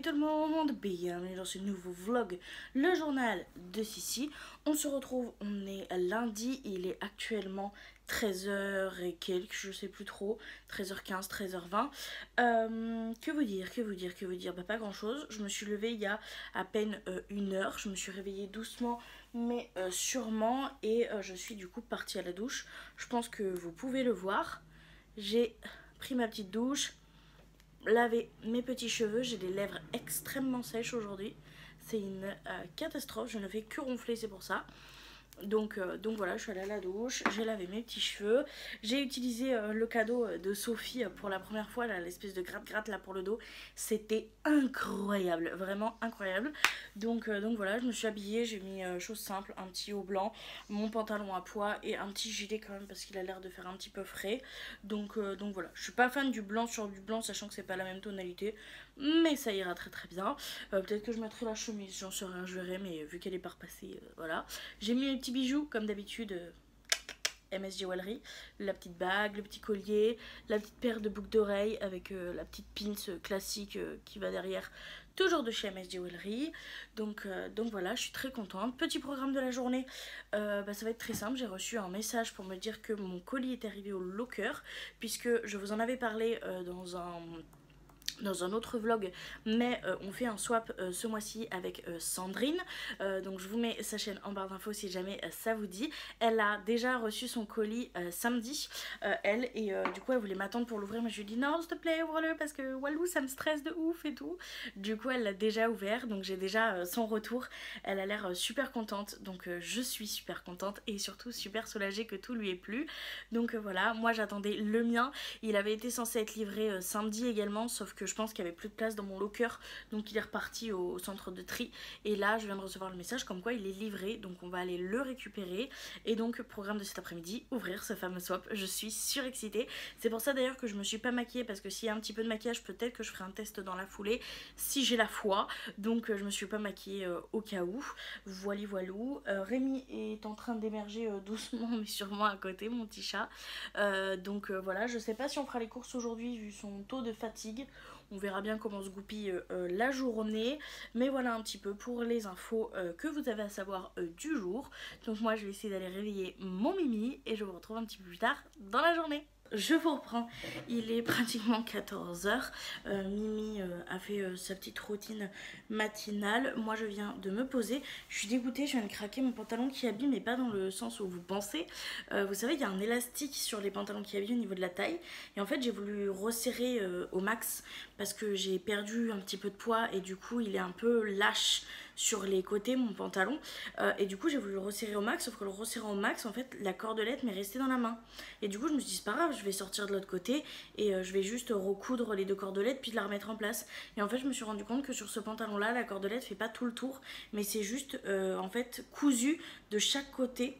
Salut tout le monde, bienvenue dans ce nouveau vlog, le journal de Sissi. On se retrouve, on est lundi, il est actuellement 13h et quelques, je sais plus trop, 13h15, 13h20. Que vous dire, bah, pas grand chose. Je me suis levée il y a à peine une heure, je me suis réveillée doucement mais sûrement et je suis du coup partie à la douche. Je pense que vous pouvez le voir, j'ai pris ma petite douche, laver mes petits cheveux, j'ai des lèvres extrêmement sèches aujourd'hui. C'est une catastrophe, je ne fais que ronfler, c'est pour ça. Donc voilà, je suis allée à la douche, j'ai lavé mes petits cheveux, j'ai utilisé le cadeau de Sophie pour la première fois, l'espèce de gratte-gratte là pour le dos. C'était incroyable, vraiment incroyable. Donc voilà, je me suis habillée, j'ai mis chose simple, un petit haut blanc, mon pantalon à pois et un petit gilet quand même parce qu'il a l'air de faire un petit peu frais. Donc voilà, je suis pas fan du blanc sur du blanc, sachant que c'est pas la même tonalité, mais ça ira très très bien. Peut-être que je mettrai la chemise, j'en sais rien, je verrai, mais vu qu'elle est pas repassée, voilà. J'ai mis les petits bijoux comme d'habitude, MS Jewelry, la petite bague, le petit collier, la petite paire de boucles d'oreilles avec la petite pins classique qui va derrière, toujours de chez MS Jewelry. Donc voilà, je suis très contente. Petit programme de la journée, ça va être très simple. J'ai reçu un message pour me dire que mon colis est arrivé au locker, puisque je vous en avais parlé dans un autre vlog, mais on fait un swap ce mois-ci avec Sandrine, donc je vous mets sa chaîne en barre d'infos si jamais ça vous dit. Elle a déjà reçu son colis samedi, elle, et du coup elle voulait m'attendre pour l'ouvrir, mais je lui ai dit non s'il te plaît ouvre-le parce que Walou ça me stresse de ouf et tout. Du coup elle l'a déjà ouvert, donc j'ai déjà son retour. Elle a l'air super contente, donc je suis super contente et surtout super soulagée que tout lui ait plu. Donc voilà, moi j'attendais le mien, il avait été censé être livré samedi également, sauf que je pense qu'il n'y avait plus de place dans mon locker, donc il est reparti au centre de tri. Et là je viens de recevoir le message comme quoi il est livré, donc on va aller le récupérer. Et donc programme de cet après-midi, ouvrir ce fameux swap. Je suis surexcitée, c'est pour ça d'ailleurs que je me suis pas maquillée, parce que s'il y a un petit peu de maquillage peut-être que je ferai un test dans la foulée si j'ai la foi. Donc je me suis pas maquillée au cas où. Voilou. Rémi est en train d'émerger doucement mais sûrement à côté, mon petit chat. Donc voilà, je sais pas si on fera les courses aujourd'hui vu son taux de fatigue. On verra bien comment se goupille la journée. Mais voilà un petit peu pour les infos que vous avez à savoir du jour. Donc moi je vais essayer d'aller réveiller mon Mimi et je vous retrouve un petit peu plus tard dans la journée. Je vous reprends, il est pratiquement 14h, Mimi a fait sa petite routine matinale, moi je viens de me poser, je suis dégoûtée, je viens de craquer mon pantalon qui habille, mais pas dans le sens où vous pensez. Vous savez, il y a un élastique sur les pantalons qui habillent au niveau de la taille, et en fait j'ai voulu resserrer au max parce que j'ai perdu un petit peu de poids et du coup il est un peu lâche sur les côtés mon pantalon, et du coup j'ai voulu le resserrer au max, sauf que le resserrant au max en fait la cordelette m'est restée dans la main, et du coup je me suis dit c'est pas grave, je vais sortir de l'autre côté et je vais juste recoudre les deux cordelettes puis de la remettre en place. Et en fait je me suis rendu compte que sur ce pantalon là la cordelette fait pas tout le tour, mais c'est juste en fait cousu de chaque côté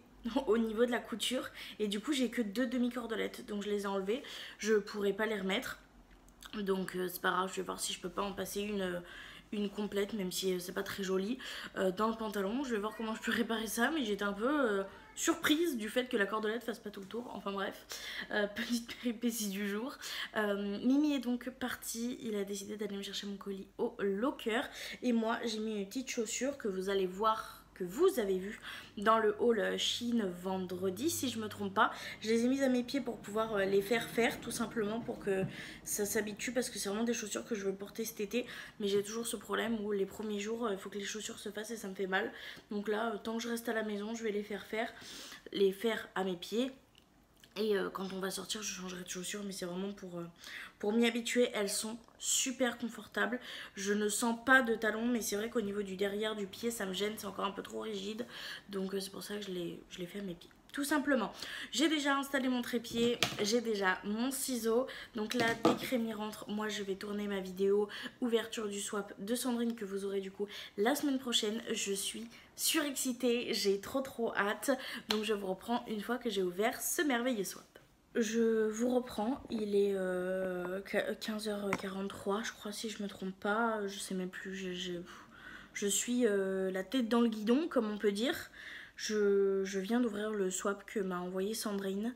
au niveau de la couture, et du coup j'ai que deux demi cordelettes, donc je les ai enlevées, je pourrais pas les remettre, donc c'est pas grave, je vais voir si je peux pas en passer une complète, même si c'est pas très joli, dans le pantalon. Je vais voir comment je peux réparer ça, mais j'étais un peu surprise du fait que la cordelette fasse pas tout le tour. Enfin bref, petite péripétie du jour. Mimi est donc parti, il a décidé d'aller me chercher mon colis au locker, et moi j'ai mis une petite chaussure que vous allez voir, que vous avez vu dans le haul Shein vendredi si je me trompe pas. Je les ai mises à mes pieds pour pouvoir les faire tout simplement pour que ça s'habitue, parce que c'est vraiment des chaussures que je veux porter cet été, mais j'ai toujours ce problème où les premiers jours il faut que les chaussures se fassent et ça me fait mal. Donc là tant que je reste à la maison je vais les faire à mes pieds. Et quand on va sortir, je changerai de chaussures, mais c'est vraiment pour m'y habituer. Elles sont super confortables. Je ne sens pas de talons, mais c'est vrai qu'au niveau du derrière du pied, ça me gêne. C'est encore un peu trop rigide. Donc c'est pour ça que je les fais à mes pieds. Tout simplement. J'ai déjà installé mon trépied, j'ai déjà mon ciseau. Donc là, dès que Rémi rentre, moi je vais tourner ma vidéo ouverture du swap de Sandrine que vous aurez du coup la semaine prochaine. Je suis surexcitée, j'ai trop hâte. Donc je vous reprends une fois que j'ai ouvert ce merveilleux swap. Je vous reprends, il est 15h43 je crois si je me trompe pas, je sais même plus, je suis la tête dans le guidon comme on peut dire. Je viens d'ouvrir le swap que m'a envoyé Sandrine.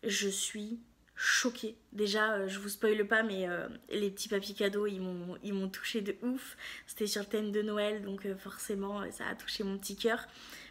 Je suis choquée. Déjà, je vous spoile pas, mais les petits papiers cadeaux, ils m'ont touché de ouf. C'était sur le thème de Noël, donc forcément, ça a touché mon petit cœur.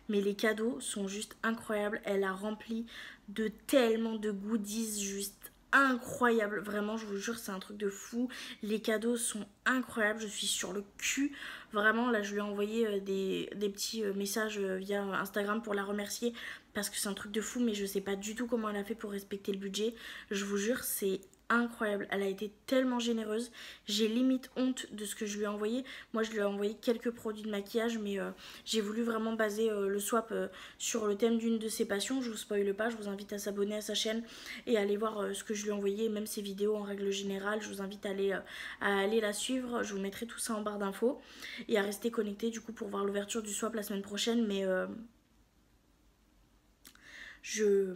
Mais les cadeaux sont juste incroyables. Elle a rempli de tellement de goodies, juste incroyable, vraiment je vous jure c'est un truc de fou, les cadeaux sont incroyables, je suis sur le cul, vraiment là je lui ai envoyé des petits messages via Instagram pour la remercier parce que c'est un truc de fou, mais je sais pas du tout comment elle a fait pour respecter le budget, je vous jure c'est incroyable, elle a été tellement généreuse, j'ai limite honte de ce que je lui ai envoyé. Moi je lui ai envoyé quelques produits de maquillage, mais j'ai voulu vraiment baser le swap sur le thème d'une de ses passions. Je vous spoile pas, je vous invite à s'abonner à sa chaîne et à aller voir ce que je lui ai envoyé, même ses vidéos en règle générale. Je vous invite à aller la suivre, je vous mettrai tout ça en barre d'infos et à rester connecté du coup pour voir l'ouverture du swap la semaine prochaine, mais je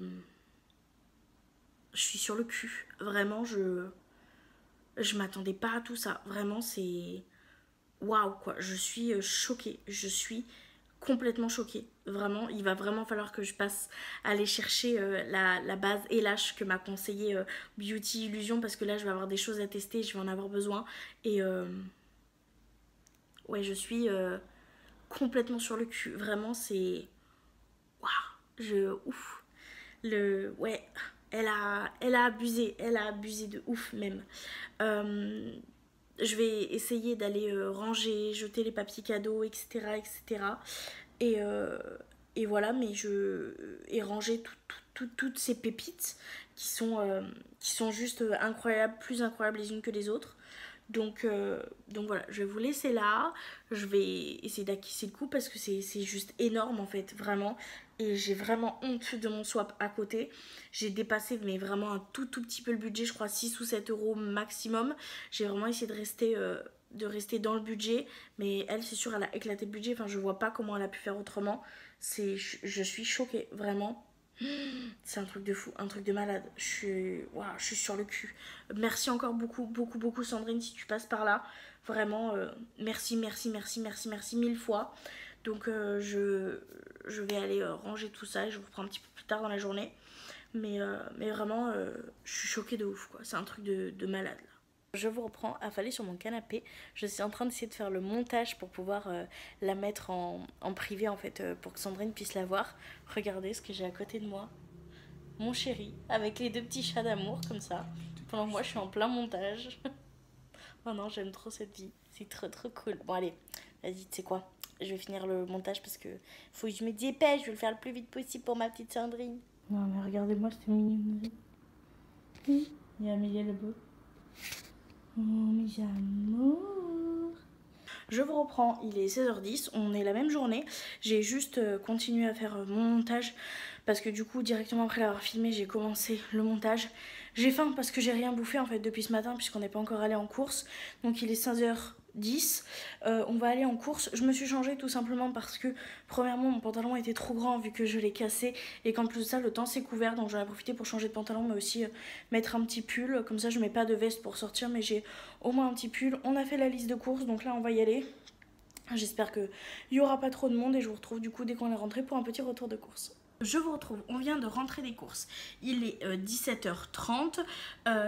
suis sur le cul, vraiment je m'attendais pas à tout ça, vraiment c'est waouh quoi, je suis choquée, je suis complètement choquée, vraiment il va vraiment falloir que je passe à aller chercher la base Elash que m'a conseillé Beauty Illusion, parce que là je vais avoir des choses à tester, je vais en avoir besoin et ouais je suis complètement sur le cul, vraiment c'est waouh, ouf, ouais, elle a abusé de ouf même. Je vais essayer d'aller ranger, jeter les papiers cadeaux, etc. Et voilà, mais et ranger toutes ces pépites qui sont juste incroyables, plus incroyables les unes que les autres. Donc voilà, je vais vous laisser là. Je vais essayer d'acquisser le coup parce que c'est juste énorme en fait, vraiment. Et j'ai vraiment honte de mon swap à côté. J'ai dépassé mais vraiment un tout petit peu le budget, je crois 6 ou 7 euros maximum. J'ai vraiment essayé de rester dans le budget. Mais elle, c'est sûr, elle a éclaté le budget. Enfin, je vois pas comment elle a pu faire autrement. Je suis choquée, vraiment. C'est un truc de fou, un truc de malade. Je suis sur le cul. Merci encore beaucoup Sandrine si tu passes par là. Vraiment, merci mille fois. Donc je vais aller ranger tout ça et je vous reprends un petit peu plus tard dans la journée. Mais vraiment, je suis choquée de ouf quoi. C'est un truc de malade là. Je vous reprends affalée sur mon canapé. Je suis en train d'essayer de faire le montage pour pouvoir la mettre en privé en fait, pour que Sandrine puisse la voir. Regardez ce que j'ai à côté de moi. Mon chéri, avec les deux petits chats d'amour comme ça. Pendant que moi je suis en plein montage. Oh non, j'aime trop cette vie. C'est trop cool. Bon allez, vas-y, tu sais quoi? Je vais finir le montage parce que faut que je me dépêche. Je vais le faire le plus vite possible pour ma petite Sandrine. Non mais regardez-moi, c'est mignon. Il y a Amélie le beau. Oh mes amours. Je vous reprends, il est 16h10, on est la même journée. J'ai juste continué à faire mon montage parce que du coup directement après l'avoir filmé j'ai commencé le montage. J'ai faim parce que j'ai rien bouffé en fait depuis ce matin puisqu'on n'est pas encore allé en course. Donc il est 15h10, on va aller en course. Je me suis changée tout simplement parce que premièrement mon pantalon était trop grand vu que je l'ai cassé et qu'en plus de ça le temps s'est couvert, donc j'en ai profité pour changer de pantalon mais aussi mettre un petit pull, comme ça je mets pas de veste pour sortir mais j'ai au moins un petit pull. On a fait la liste de courses donc là on va y aller. J'espère qu'il n'y aura pas trop de monde et je vous retrouve du coup dès qu'on est rentré pour un petit retour de course. Je vous retrouve, on vient de rentrer des courses, il est 17h30,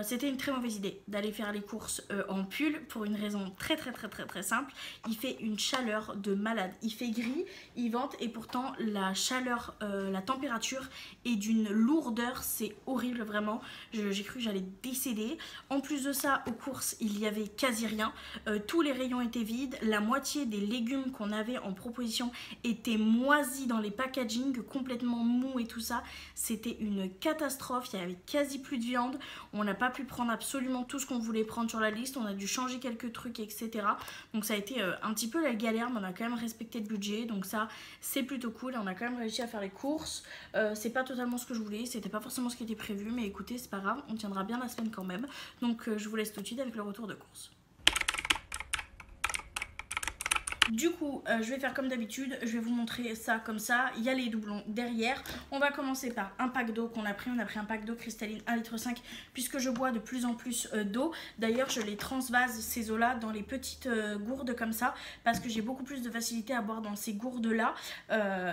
c'était une très mauvaise idée d'aller faire les courses en pull pour une raison très simple, il fait une chaleur de malade, il fait gris, il vente et pourtant la chaleur, la température est d'une lourdeur, c'est horrible vraiment, j'ai cru que j'allais décéder. En plus de ça, aux courses il y avait quasi rien, tous les rayons étaient vides, la moitié des légumes qu'on avait en proposition étaient moisis dans les packaging, complètement mou et tout ça, c'était une catastrophe, il y avait quasi plus de viande, on n'a pas pu prendre absolument tout ce qu'on voulait prendre sur la liste, on a dû changer quelques trucs etc. Donc ça a été un petit peu la galère mais on a quand même respecté le budget, donc ça c'est plutôt cool, on a quand même réussi à faire les courses. C'est pas totalement ce que je voulais, c'était pas forcément ce qui était prévu mais écoutez c'est pas grave, on tiendra bien la semaine quand même, donc je vous laisse tout de suite avec le retour de course. Du coup, je vais faire comme d'habitude, je vais vous montrer ça comme ça. Il y a les doublons derrière. On va commencer par un pack d'eau qu'on a pris. On a pris un pack d'eau cristalline 1,5 litre puisque je bois de plus en plus d'eau. D'ailleurs, je les transvase ces eaux-là dans les petites gourdes comme ça parce que j'ai beaucoup plus de facilité à boire dans ces gourdes-là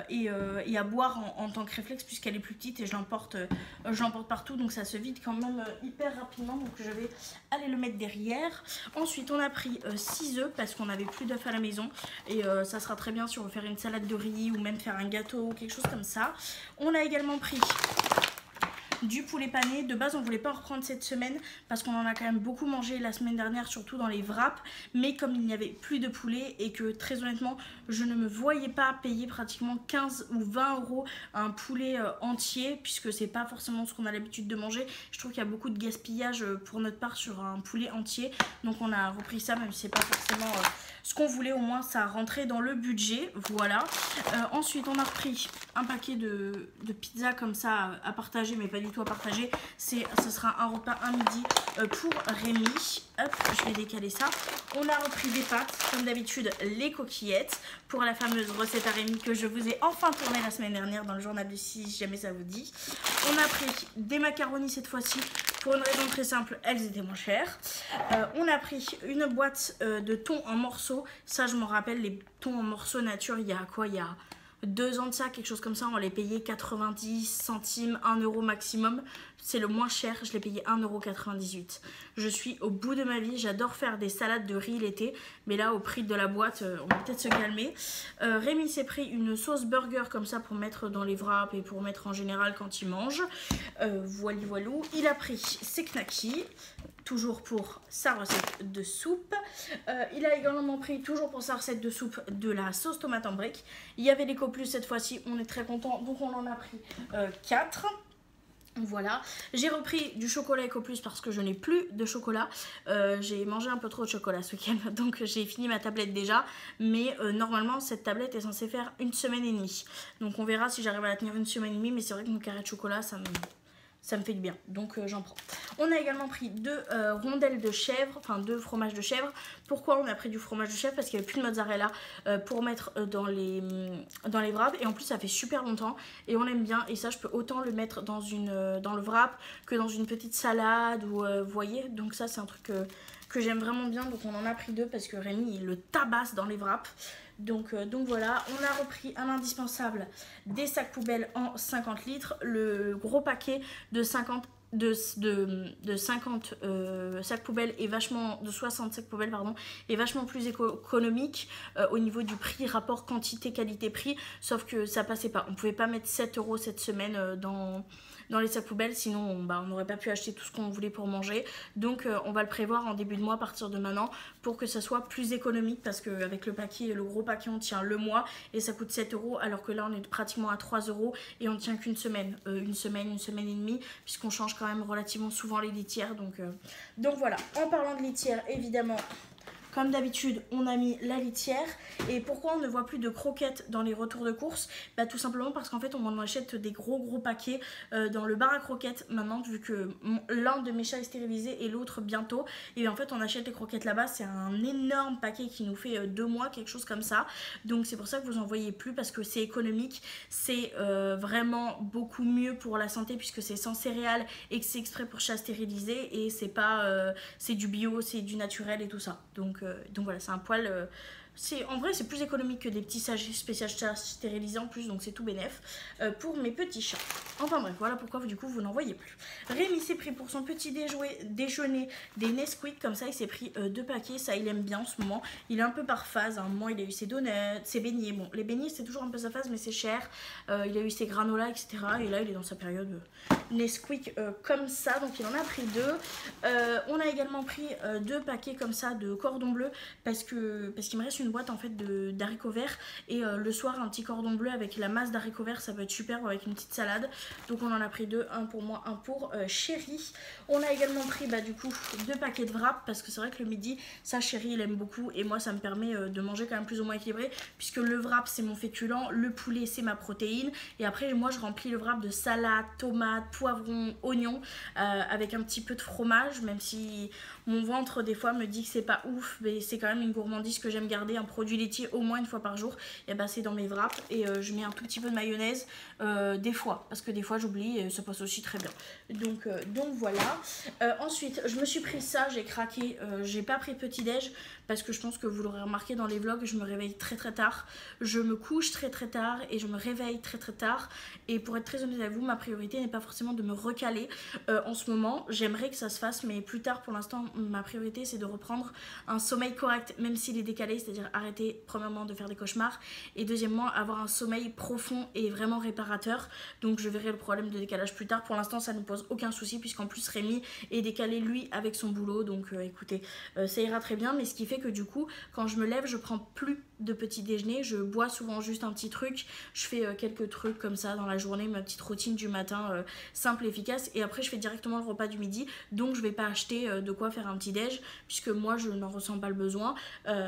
et à boire en tant que réflexe puisqu'elle est plus petite et je l'emporte partout. Donc ça se vide quand même hyper rapidement. Donc je vais aller le mettre derrière. Ensuite, on a pris 6 œufs parce qu'on n'avait plus d'œufs à la maison. Et ça sera très bien si on veut faire une salade de riz ou même faire un gâteau ou quelque chose comme ça. On a également pris du poulet pané. De base on voulait pas en reprendre cette semaine parce qu'on en a quand même beaucoup mangé la semaine dernière, surtout dans les wraps, mais comme il n'y avait plus de poulet et que très honnêtement je ne me voyais pas payer pratiquement 15 ou 20 euros un poulet entier puisque c'est pas forcément ce qu'on a l'habitude de manger. Je trouve qu'il y a beaucoup de gaspillage pour notre part sur un poulet entier, donc on a repris ça même si c'est pas forcément ce qu'on voulait, au moins ça rentrait dans le budget. Voilà. Ensuite on a repris un paquet de pizza comme ça à partager, mais pas du tout à partager. Ce sera un repas un midi pour Rémi. Hop, je vais décaler ça. On a repris des pâtes, comme d'habitude les coquillettes pour la fameuse recette à Rémi que je vous ai enfin tournée la semaine dernière dans le journal de 6 si jamais ça vous dit. On a pris des macaronis cette fois-ci pour une raison très simple, elles étaient moins chères. On a pris une boîte de thon en morceaux. Ça je m'en rappelle, les thons en morceaux nature, il y a quoi, il y a 2 ans de ça, quelque chose comme ça, on les payait 90 centimes, 1 euro maximum. C'est le moins cher, je l'ai payé 1,98 €. Je suis au bout de ma vie, j'adore faire des salades de riz l'été, mais là au prix de la boîte, on va peut-être se calmer. Rémi s'est pris une sauce burger comme ça pour mettre dans les wraps et pour mettre en général quand il mange. Voilou. Il a pris ses knackis, toujours pour sa recette de soupe. Il a également pris, toujours pour sa recette de soupe, de la sauce tomate en brique. Il y avait l'Eco Plus cette fois-ci, on est très content, donc on en a pris 4. Voilà, j'ai repris du chocolat Eco Plus parce que je n'ai plus de chocolat. J'ai mangé un peu trop de chocolat ce week-end, donc j'ai fini ma tablette déjà. Mais normalement, cette tablette est censée faire 1 semaine et demie. Donc on verra si j'arrive à la tenir 1 semaine et demie, mais c'est vrai que mon carré de chocolat, ça me fait du bien, donc j'en prends. On a également pris 2 rondelles de chèvre, enfin 2 fromages de chèvre. Pourquoi on a pris du fromage de chèvre? Parce qu'il n'y avait plus de mozzarella pour mettre dans les wraps. Et en plus ça fait super longtemps et on aime bien. Et ça je peux autant le mettre dans le wrap que dans une petite salade ou vous voyez. Donc ça c'est un truc que j'aime vraiment bien. Donc on en a pris 2 parce que Rémi il le tabasse dans les wraps. Donc voilà, on a repris un indispensable, des sacs poubelles en 50 litres. Le gros paquet de 50 sacs poubelles est vachement, de 60 sacs poubelles pardon, est vachement plus économique au niveau du prix, rapport quantité qualité prix, sauf que ça passait pas, on pouvait pas mettre 7 € cette semaine dans les sacs poubelles, sinon on n'aurait pas pu acheter tout ce qu'on voulait pour manger. Donc on va le prévoir en début de mois à partir de maintenant pour que ça soit plus économique, parce qu'avec le gros paquet on tient le mois et ça coûte 7 € alors que là on est pratiquement à 3 € et on ne tient qu'une semaine, une semaine et demie, puisqu'on change quand même relativement souvent les litières. Donc voilà, en parlant de litière, évidemment comme d'habitude, on a mis la litière. Et pourquoi on ne voit plus de croquettes dans les retours de course? Bah tout simplement parce qu'en fait on en achète des gros paquets dans le bar à croquettes maintenant, vu que l'un de mes chats est stérilisé et l'autre bientôt. Et en fait on achète les croquettes là-bas, c'est un énorme paquet qui nous fait 2 mois, quelque chose comme ça. Donc c'est pour ça que vous en voyez plus, parce que c'est économique, c'est vraiment beaucoup mieux pour la santé puisque c'est sans céréales et que c'est exprès pour chats stérilisés et c'est pas c'est du bio, c'est du naturel et tout ça. Donc voilà, c'est un poil en vrai c'est plus économique que des petits sachets spécial chats stérilisés en plus, donc c'est tout bénef pour mes petits chats. Enfin bref, voilà pourquoi du coup vous n'en voyez plus. Rémi s'est pris pour son petit déjeuner des Nesquik, comme ça il s'est pris 2 paquets, ça il aime bien en ce moment. Il est un peu par phase, à un moment il a eu ses donuts, ses beignets, bon les beignets c'est toujours un peu sa phase mais c'est cher, il a eu ses granolas etc. Et là il est dans sa période Nesquik comme ça, donc il en a pris 2. On a également pris 2 paquets comme ça de cordon bleu parce qu'il me reste une boîte en fait d'haricots verts et le soir un petit cordon bleu avec la masse d'haricots verts, ça peut être super avec une petite salade. Donc on en a pris 2, un pour moi, un pour Chéri. On a également pris du coup 2 paquets de wrap parce que c'est vrai que le midi ça Chéri il aime beaucoup et moi ça me permet de manger quand même plus ou moins équilibré, puisque le wrap c'est mon féculent, le poulet c'est ma protéine et après moi je remplis le wrap de salade, tomates, poivrons, oignons avec un petit peu de fromage, même si mon ventre des fois me dit que c'est pas ouf, mais c'est quand même une gourmandise que j'aime garder un produit laitier au moins une fois par jour, et bah c'est dans mes wraps. Et je mets un tout petit peu de mayonnaise des fois, parce que des fois j'oublie et ça passe aussi très bien. Donc voilà. Ensuite, je me suis pris ça, j'ai craqué. J'ai pas pris de petit déj parce que je pense que vous l'aurez remarqué dans les vlogs, je me réveille très très tard. Je me couche très très tard et je me réveille très très tard. Et pour être très honnête avec vous, ma priorité n'est pas forcément de me recaler en ce moment. J'aimerais que ça se fasse, mais plus tard, pour l'instant, ma priorité c'est de reprendre un sommeil correct, même s'il est décalé, c'est-à-dire arrêter premièrement de faire des cauchemars et deuxièmement avoir un sommeil profond et vraiment réparateur. Donc je verrai le problème de décalage plus tard. Pour l'instant, ça ne pose aucun souci puisqu'en plus Rémi est décalé lui avec son boulot. Donc écoutez, ça ira très bien. Mais ce qui fait que du coup, quand je me lève, je prends plus de petit déjeuner. Je bois souvent juste un petit truc. Je fais quelques trucs comme ça dans la journée, ma petite routine du matin simple et efficace. Et après, je fais directement le repas du midi. Donc je vais pas acheter de quoi faire un petit déj puisque moi je n'en ressens pas le besoin.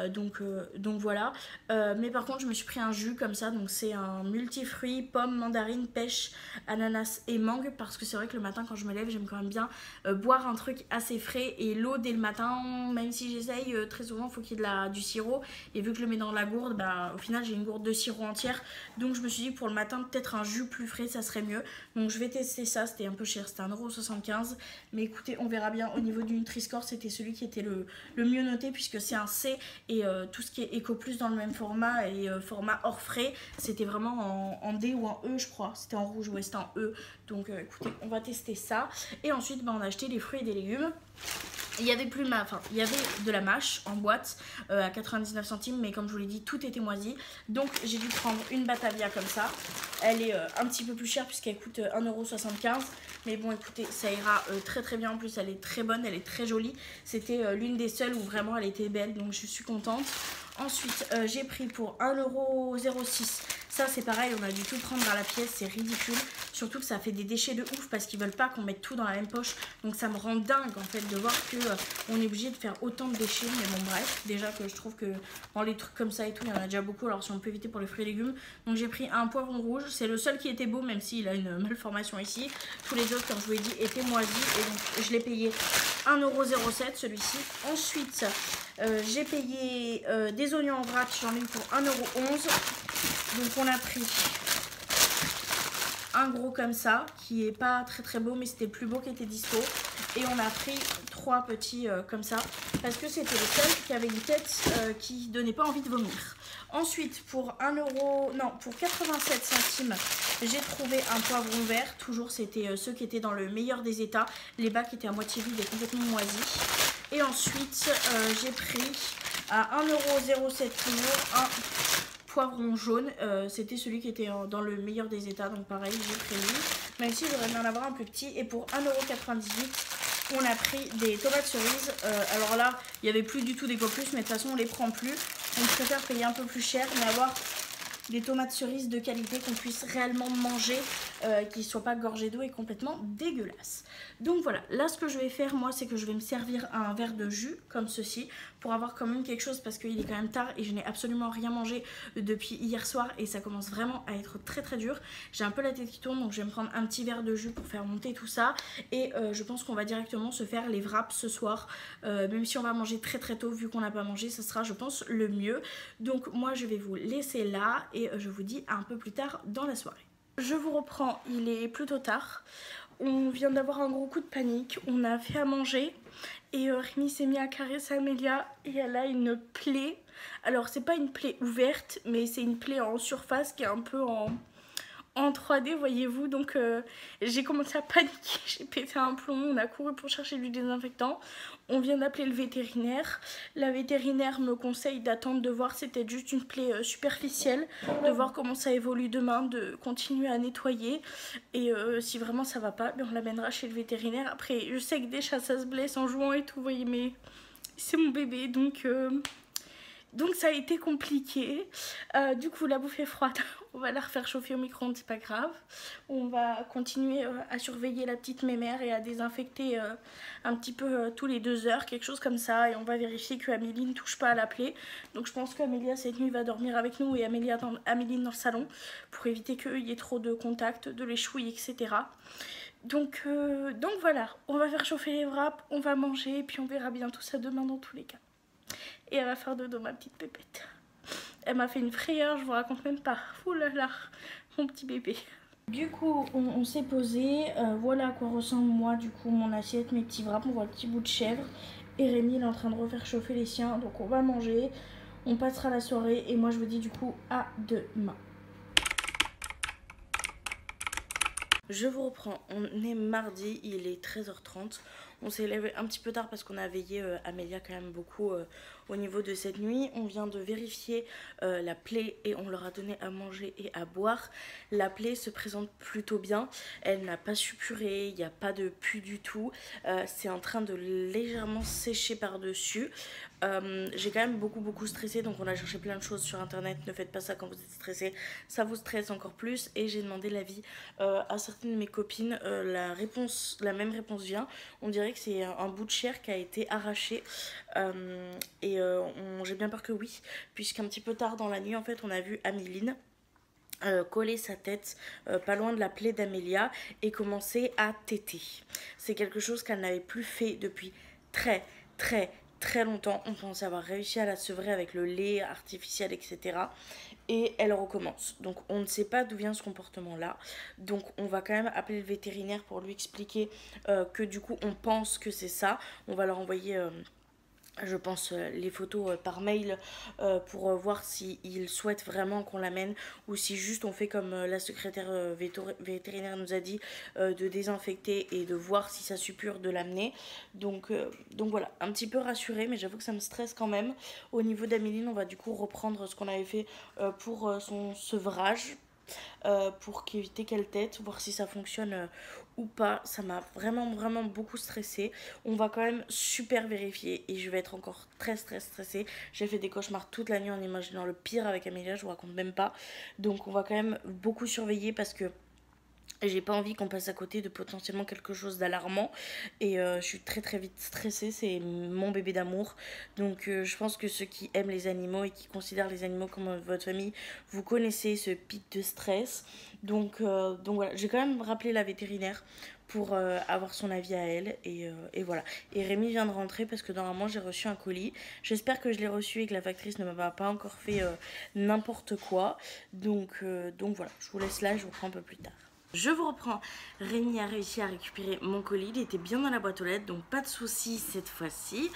Donc voilà. Mais par contre, je me suis pris un jus comme ça. Donc c'est un multifruit, pomme, mandarine, pêche, ananas et mangue. Parce que c'est vrai que le matin, quand je me lève, j'aime quand même bien boire un truc assez frais. Et l'eau dès le matin, même si j'essaye, très souvent, il faut qu'il y ait du sirop. Et vu que je le mets dans la gourde, bah, au final, j'ai une gourde de sirop entière. Donc je me suis dit, pour le matin, peut-être un jus plus frais, ça serait mieux. Donc je vais tester ça. C'était un peu cher, c'était 1,75 €. Mais écoutez, on verra bien. Au niveau du Nutri-Score, c'était celui qui était le mieux noté puisque c'est un C. Et tout ce qui est Eco Plus dans le même format et format hors frais, c'était vraiment en D ou en E, je crois. C'était en rouge, ouais, c'était en E. Donc écoutez, on va tester ça. Et ensuite, bah, on a acheté des fruits et des légumes. Il y avait il y avait de la mâche en boîte à 99 centimes, mais comme je vous l'ai dit, tout était moisi. Donc j'ai dû prendre une Batavia comme ça. Elle est un petit peu plus chère puisqu'elle coûte 1,75 €. Mais bon, écoutez, ça ira très très bien. En plus, elle est très bonne, elle est très jolie. C'était l'une des seules où vraiment elle était belle, donc je suis contente. Ensuite, j'ai pris pour 1,06 €. Ça, c'est pareil, on a dû tout prendre à la pièce, c'est ridicule. Surtout que ça fait des déchets de ouf parce qu'ils veulent pas qu'on mette tout dans la même poche. Donc ça me rend dingue en fait de voir que on est obligé de faire autant de déchets. Mais bon, bref, déjà que je trouve que dans les trucs comme ça et tout, il y en a déjà beaucoup. Alors si on peut éviter pour les fruits et légumes. Donc j'ai pris un poivron rouge, c'est le seul qui était beau, même s'il a une malformation ici. Tous les autres, comme je vous l'ai dit, étaient moisis. Et donc je l'ai payé 1,07 € celui-ci. Ensuite, j'ai payé des oignons en vrac, j'en ai eu pour 1,11 €. Donc on a pris un gros comme ça, qui est pas très très beau, mais c'était le plus beau qui était dispo. Et on a pris 3 petits comme ça, parce que c'était le seul qui avait une tête qui donnait pas envie de vomir. Ensuite, pour 87 centimes, j'ai trouvé un poivron vert. Toujours, c'était ceux qui étaient dans le meilleur des états. Les bacs étaient à moitié vides et complètement moisis. Et ensuite, j'ai pris à 1,07 € toujours un poivron jaune. C'était celui qui était dans le meilleur des états. Donc pareil, j'ai pris lui. Même si j'aurais bien en avoir un plus petit. Et pour 1,98 €, on a pris des tomates cerises. Alors là, il n'y avait plus du tout d'Eco Plus, mais de toute façon, on les prend plus. On préfère payer un peu plus cher, mais avoir des tomates cerises de qualité qu'on puisse réellement manger, qui ne soient pas gorgées d'eau et complètement dégueulasses. Donc voilà, là ce que je vais faire moi, c'est que je vais me servir un verre de jus comme ceci pour avoir quand même quelque chose parce qu'il est quand même tard et je n'ai absolument rien mangé depuis hier soir et ça commence vraiment à être très très dur. J'ai un peu la tête qui tourne, donc je vais me prendre un petit verre de jus pour faire monter tout ça et je pense qu'on va directement se faire les wraps ce soir, même si on va manger très très tôt vu qu'on n'a pas mangé, ce sera je pense le mieux. Donc moi je vais vous laisser là et je vous dis un peu plus tard dans la soirée. Je vous reprends, il est plutôt tard. On vient d'avoir un gros coup de panique, on a fait à manger et Rémi s'est mis à caresser Amélia et elle a une plaie. Alors c'est pas une plaie ouverte mais c'est une plaie en surface qui est un peu en 3D, voyez-vous. Donc j'ai commencé à paniquer, j'ai pété un plomb, on a couru pour chercher du désinfectant. On vient d'appeler le vétérinaire. La vétérinaire me conseille d'attendre de voir si c'était juste une plaie superficielle, de voir comment ça évolue demain, de continuer à nettoyer. Et si vraiment ça va pas, on l'amènera chez le vétérinaire. Après, je sais que des chats ça se blesse en jouant et tout, vous voyez, mais c'est mon bébé, donc ça a été compliqué. Du coup, la bouffe est froide. On va la refaire chauffer au micro-ondes, c'est pas grave. On va continuer à surveiller la petite mémère et à désinfecter un petit peu tous les 2 heures, quelque chose comme ça. Et on va vérifier que Amélie ne touche pas à la plaie. Donc je pense qu'Amélia cette nuit va dormir avec nous et Amélie dans le salon pour éviter qu'il y ait trop de contact, de l'échouille, etc. Donc voilà, on va faire chauffer les wraps, on va manger et puis on verra bien tout ça demain dans tous les cas. Et elle va faire dodo, ma petite pépette. elle m'a fait une frayeur, je vous raconte même pas. Ouh là là, mon petit bébé. Du coup, on s'est posé. Voilà à quoi ressemble moi, du coup, mon assiette, mes petits wraps. On voit le petit bout de chèvre. Et Rémi, il est en train de refaire chauffer les siens. Donc on va manger. On passera la soirée. Et moi, je vous dis du coup à demain. Je vous reprends, on est mardi, il est 13h30. On s'est levé un petit peu tard parce qu'on a veillé Amélia quand même beaucoup au niveau de cette nuit. On vient de vérifier la plaie et on leur a donné à manger et à boire. La plaie se présente plutôt bien, elle n'a pas suppuré, il n'y a pas de pus du tout. C'est en train de légèrement sécher par-dessus. J'ai quand même beaucoup stressé, donc on a cherché plein de choses sur internet. Ne faites pas ça quand vous êtes stressé, ça vous stresse encore plus. Et j'ai demandé l'avis à certaines de mes copines. La même réponse vient. On dirait que c'est un bout de chair qui a été arraché. J'ai bien peur que oui, puisqu'un petit peu tard dans la nuit en fait on a vu Améline coller sa tête pas loin de la plaie d'Amélia et commencer à téter. C'est quelque chose qu'elle n'avait plus fait depuis très longtemps. On pense avoir réussi à la sevrer avec le lait artificiel, etc. Et elle recommence. Donc on ne sait pas d'où vient ce comportement là. Donc on va quand même appeler le vétérinaire pour lui expliquer que du coup on pense que c'est ça. On va leur envoyer je pense les photos par mail pour voir s'ils souhaitent vraiment qu'on l'amène ou si juste on fait comme la secrétaire vétérinaire nous a dit, de désinfecter et de voir si ça suppure de l'amener. Donc voilà, un petit peu rassurée, mais j'avoue que ça me stresse quand même. Au niveau d'Améline, on va du coup reprendre ce qu'on avait fait pour son sevrage. Pour éviter qu'elle tète, voir si ça fonctionne ou pas. Ça m'a vraiment beaucoup stressée. On va quand même super vérifier et je vais être encore très stressée. J'ai fait des cauchemars toute la nuit en imaginant le pire avec Amélia, je vous raconte même pas. Donc on va quand même beaucoup surveiller parce que j'ai pas envie qu'on passe à côté de potentiellement quelque chose d'alarmant. Et je suis très vite stressée, c'est mon bébé d'amour. Donc je pense que ceux qui aiment les animaux et qui considèrent les animaux comme votre famille, vous connaissez ce pic de stress. Donc voilà, j'ai quand même rappelé la vétérinaire pour avoir son avis à elle. Et voilà. Et Rémi vient de rentrer parce que normalement j'ai reçu un colis. J'espère que je l'ai reçu et que la factrice ne m'a pas encore fait n'importe quoi. Donc voilà, je vous laisse là, je vous reprends un peu plus tard. Je vous reprends, Rémi a réussi à récupérer mon colis, il était bien dans la boîte aux lettres, donc pas de soucis cette fois-ci.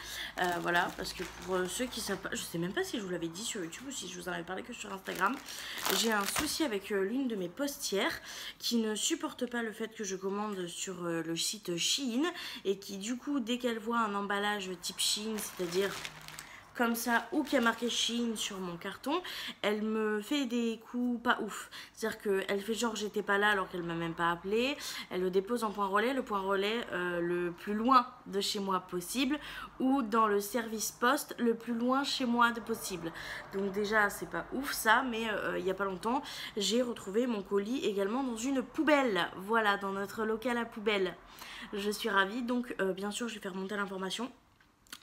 Voilà, parce que pour ceux qui savent pas, je sais même pas si je vous l'avais dit sur YouTube ou si je vous en avais parlé que sur Instagram, j'ai un souci avec l'une de mes postières qui ne supporte pas le fait que je commande sur le site Shein et qui du coup, dès qu'elle voit un emballage type Shein, c'est-à-dire comme ça, ou qui a marqué Shein sur mon carton, elle me fait des coups pas ouf. C'est-à-dire qu'elle fait genre j'étais pas là alors qu'elle m'a même pas appelé. Elle le dépose en point relais, le point relais le plus loin de chez moi possible, ou dans le service poste le plus loin chez moi de possible. Donc déjà c'est pas ouf ça, mais il y a pas longtemps j'ai retrouvé mon colis également dans une poubelle. Voilà, dans notre local à poubelle. Je suis ravie, donc bien sûr je vais faire monter l'information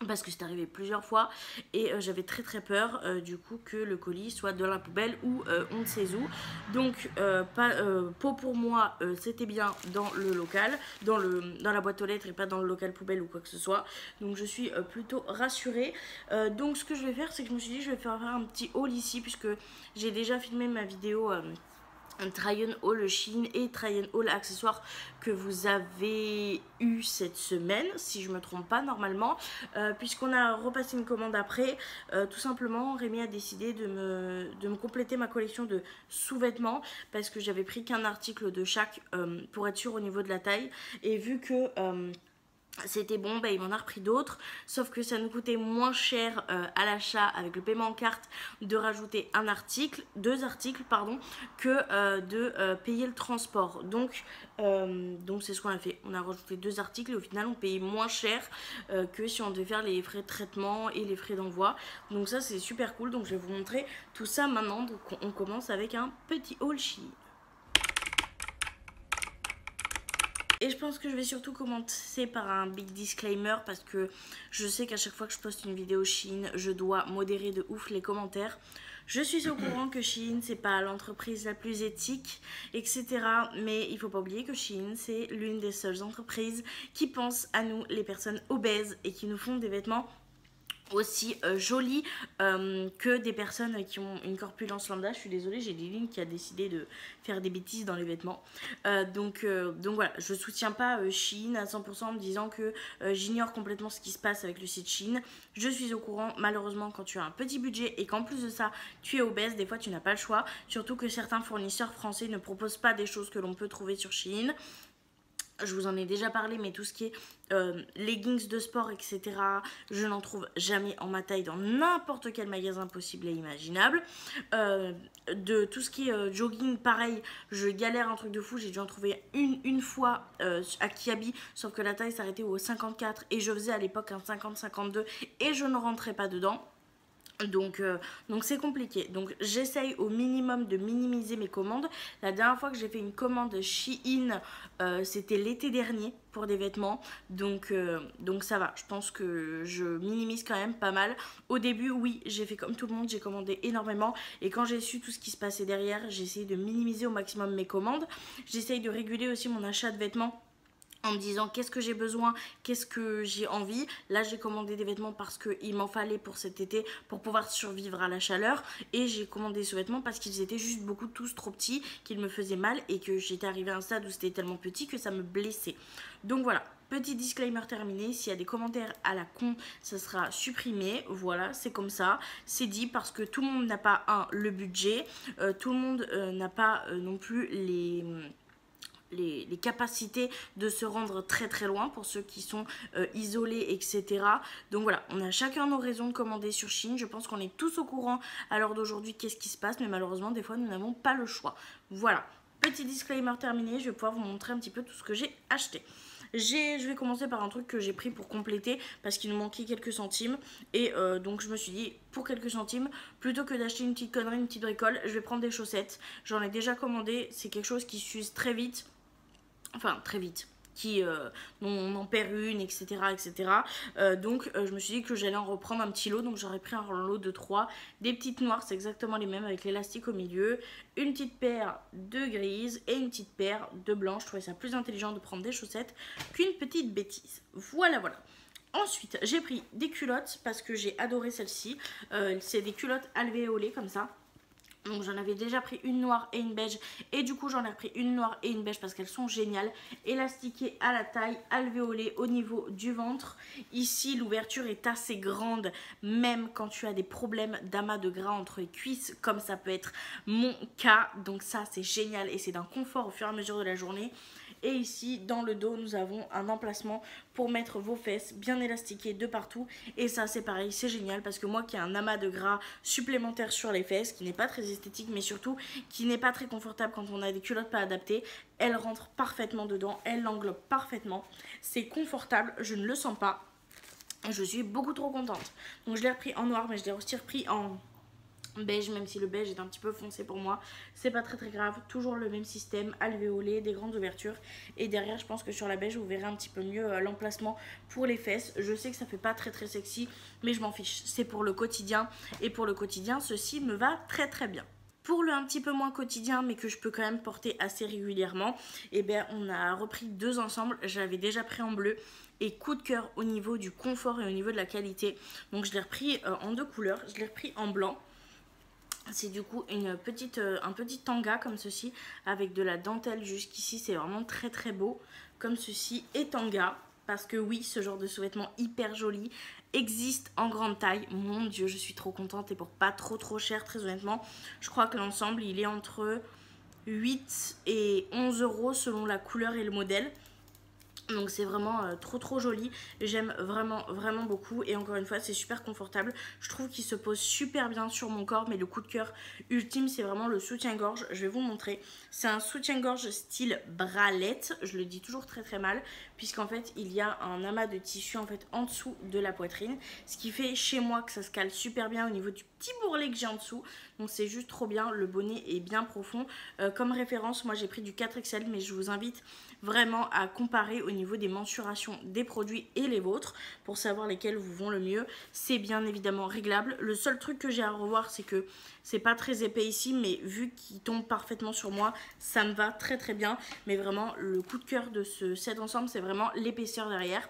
parce que c'est arrivé plusieurs fois et j'avais très peur du coup que le colis soit dans la poubelle ou on ne sait où. Donc pot pour moi, c'était bien dans le local, dans la boîte aux lettres et pas dans le local poubelle ou quoi que ce soit. Donc je suis plutôt rassurée. Donc ce que je vais faire, c'est que je me suis dit je vais faire un petit haul ici puisque j'ai déjà filmé ma vidéo un try on haul Shein et try on haul accessoires que vous avez eu cette semaine, si je me trompe pas normalement, puisqu'on a repassé une commande après. Tout simplement, Rémi a décidé de me compléter ma collection de sous-vêtements parce que j'avais pris qu'un article de chaque pour être sûr au niveau de la taille, et vu que c'était bon, bah, il m'en a repris d'autres, sauf que ça nous coûtait moins cher à l'achat avec le paiement en carte de rajouter deux articles pardon, que de payer le transport. Donc c'est ce qu'on a fait, on a rajouté deux articles et au final on payait moins cher que si on devait faire les frais de traitement et les frais d'envoi. Donc ça c'est super cool, donc je vais vous montrer tout ça maintenant. Donc on commence avec un petit haul Shein. Et je pense que je vais surtout commencer par un big disclaimer parce que je sais qu'à chaque fois que je poste une vidéo Shein, je dois modérer de ouf les commentaires. Je suis au courant que Shein, c'est pas l'entreprise la plus éthique, etc. Mais il faut pas oublier que Shein, c'est l'une des seules entreprises qui pense à nous, les personnes obèses, et qui nous font des vêtements aussi jolie que des personnes qui ont une corpulence lambda. Je suis désolée, j'ai Liline qui a décidé de faire des bêtises dans les vêtements. Donc voilà, je soutiens pas Shein à 100% en me disant que j'ignore complètement ce qui se passe avec le site Shein. Je suis au courant, malheureusement, quand tu as un petit budget et qu'en plus de ça, tu es obèse, des fois tu n'as pas le choix. Surtout que certains fournisseurs français ne proposent pas des choses que l'on peut trouver sur Shein. Je vous en ai déjà parlé, mais tout ce qui est leggings de sport, etc., je n'en trouve jamais en ma taille dans n'importe quel magasin possible et imaginable. De tout ce qui est jogging, pareil, je galère un truc de fou. J'ai dû en trouver une fois à Kiabi, sauf que la taille s'arrêtait au 54 et je faisais à l'époque un 50-52 et je ne rentrais pas dedans. Donc c'est compliqué. Donc j'essaye au minimum de minimiser mes commandes. La dernière fois que j'ai fait une commande Shein, c'était l'été dernier pour des vêtements. Donc ça va. Je pense que je minimise quand même pas mal. Au début, oui, j'ai fait comme tout le monde, j'ai commandé énormément. Et quand j'ai su tout ce qui se passait derrière, j'ai essayé de minimiser au maximum mes commandes. J'essaye de réguler aussi mon achat de vêtements en me disant qu'est-ce que j'ai besoin, qu'est-ce que j'ai envie. Là j'ai commandé des vêtements parce qu'il m'en fallait pour cet été pour pouvoir survivre à la chaleur, et j'ai commandé ce vêtement parce qu'ils étaient juste beaucoup tous trop petits, qu'ils me faisaient mal et que j'étais arrivée à un stade où c'était tellement petit que ça me blessait. Donc voilà, petit disclaimer terminé. S'il y a des commentaires à la con, ça sera supprimé. Voilà, c'est comme ça, c'est dit, parce que tout le monde n'a pas le budget, tout le monde n'a pas non plus les capacités de se rendre très très loin pour ceux qui sont isolés, etc. Donc voilà, on a chacun nos raisons de commander sur Shein. Je pense qu'on est tous au courant à l'heure d'aujourd'hui qu'est-ce qui se passe, mais malheureusement des fois nous n'avons pas le choix. Voilà, petit disclaimer terminé. Je vais pouvoir vous montrer un petit peu tout ce que j'ai acheté. Je vais commencer par un truc que j'ai pris pour compléter parce qu'il nous manquait quelques centimes, et donc je me suis dit, pour quelques centimes, plutôt que d'acheter une petite connerie, une petite bricole, je vais prendre des chaussettes. J'en ai déjà commandé, c'est quelque chose qui s'use très vite. Enfin, très vite. On en perd une, etc. Donc je me suis dit que j'allais en reprendre un petit lot. Donc j'aurais pris un lot de 3. Des petites noires, c'est exactement les mêmes avec l'élastique au milieu. Une petite paire de grises et une petite paire de blanches. Je trouvais ça plus intelligent de prendre des chaussettes qu'une petite bêtise. Voilà. Ensuite, j'ai pris des culottes parce que j'ai adoré celle-ci. C'est des culottes alvéolées comme ça. Donc j'en avais déjà pris une noire et une beige, et du coup j'en ai repris une noire et une beige parce qu'elles sont géniales. Élastiquées à la taille, alvéolées au niveau du ventre. Ici l'ouverture est assez grande, même quand tu as des problèmes d'amas de gras entre les cuisses, comme ça peut être mon cas. Donc ça c'est génial et c'est d'un confort au fur et à mesure de la journée. Et ici dans le dos nous avons un emplacement pour mettre vos fesses bien élastiquées de partout, et ça c'est pareil, c'est génial parce que moi qui ai un amas de gras supplémentaire sur les fesses, qui n'est pas très esthétique mais surtout qui n'est pas très confortable quand on a des culottes pas adaptées, elle rentre parfaitement dedans, elle l'englobe parfaitement, c'est confortable, je ne le sens pas et je suis beaucoup trop contente. Donc je l'ai repris en noir, mais je l'ai aussi repris en beige, même si le beige est un petit peu foncé pour moi, c'est pas très grave. Toujours le même système, alvéolé, des grandes ouvertures, et derrière je pense que sur la beige vous verrez un petit peu mieux l'emplacement pour les fesses. Je sais que ça fait pas très sexy, mais je m'en fiche, c'est pour le quotidien, et pour le quotidien ceci me va très bien. Pour le un petit peu moins quotidien, mais que je peux quand même porter assez régulièrement, et bien on a repris deux ensembles. J'avais déjà pris en bleu, et coup de cœur au niveau du confort et au niveau de la qualité, donc je l'ai repris en deux couleurs. Je l'ai repris en blanc. C'est du coup un petit tanga comme ceci, avec de la dentelle jusqu'ici. C'est vraiment très beau comme ceci, et tanga, parce que oui, ce genre de sous-vêtements hyper joli existe en grande taille. Mon dieu, je suis trop contente, et pour pas trop cher, très honnêtement. Je crois que l'ensemble il est entre 8 et 11 euros selon la couleur et le modèle. Donc c'est vraiment trop joli, j'aime vraiment beaucoup, et encore une fois c'est super confortable. Je trouve qu'il se pose super bien sur mon corps, mais le coup de cœur ultime c'est vraiment le soutien-gorge. Je vais vous montrer, c'est un soutien-gorge style bralette, je le dis toujours très mal, puisqu'en fait il y a un amas de tissu en fait en dessous de la poitrine, ce qui fait chez moi que ça se cale super bien au niveau du petit bourrelet que j'ai en dessous. Donc c'est juste trop bien, le bonnet est bien profond. Comme référence, moi j'ai pris du 4XL, mais je vous invite vraiment à comparer au niveau des mensurations des produits et les vôtres pour savoir lesquels vous vont le mieux. C'est bien évidemment réglable. Le seul truc que j'ai à revoir, c'est que c'est pas très épais ici, mais vu qu'il tombe parfaitement sur moi, ça me va très bien. Mais vraiment le coup de cœur de cet ensemble, c'est vraiment l'épaisseur derrière.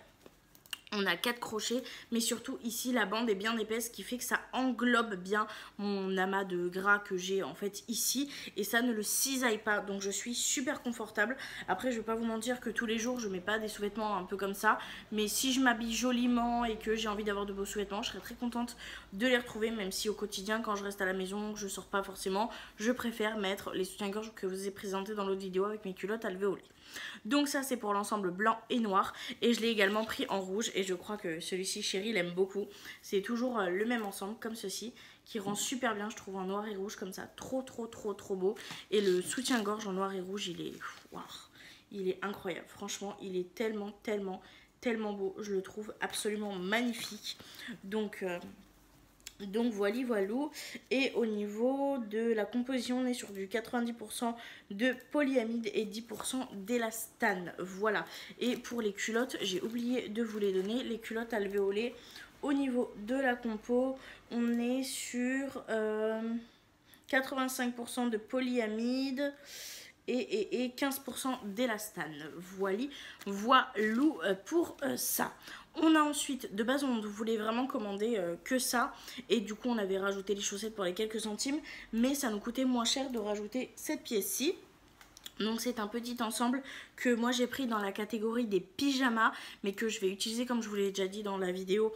On a 4 crochets, mais surtout ici la bande est bien épaisse, ce qui fait que ça englobe bien mon amas de gras que j'ai en fait ici, et ça ne le cisaille pas, donc je suis super confortable. Après je vais pas vous mentir que tous les jours je mets pas des sous-vêtements un peu comme ça, mais si je m'habille joliment et que j'ai envie d'avoir de beaux sous-vêtements, je serais très contente de les retrouver, même si au quotidien quand je reste à la maison, je sors pas forcément, je préfère mettre les soutiens-gorge que je vous ai présentés dans l'autre vidéo avec mes culottes alvéolées. Donc ça c'est pour l'ensemble blanc et noir, et je l'ai également pris en rouge, et je crois que celui-ci Chérie l'aime beaucoup. C'est toujours le même ensemble comme ceci, qui rend super bien je trouve en noir et rouge comme ça, trop beau. Et le soutien-gorge en noir et rouge il est, wow, il est incroyable, franchement il est tellement beau, je le trouve absolument magnifique. Donc voilou. Et au niveau de la composition, on est sur du 90% de polyamide et 10% d'élastane. Voilà. Et pour les culottes, j'ai oublié de vous les donner. Les culottes alvéolées, au niveau de la compo, on est sur 85% de polyamide et 15% d'élastane. Voilou pour ça. On a ensuite, de base on voulait vraiment commander que ça, et du coup on avait rajouté les chaussettes pour les quelques centimes, mais ça nous coûtait moins cher de rajouter cette pièce-ci. Donc c'est un petit ensemble que moi j'ai pris dans la catégorie des pyjamas, mais que je vais utiliser, comme je vous l'ai déjà dit dans la vidéo,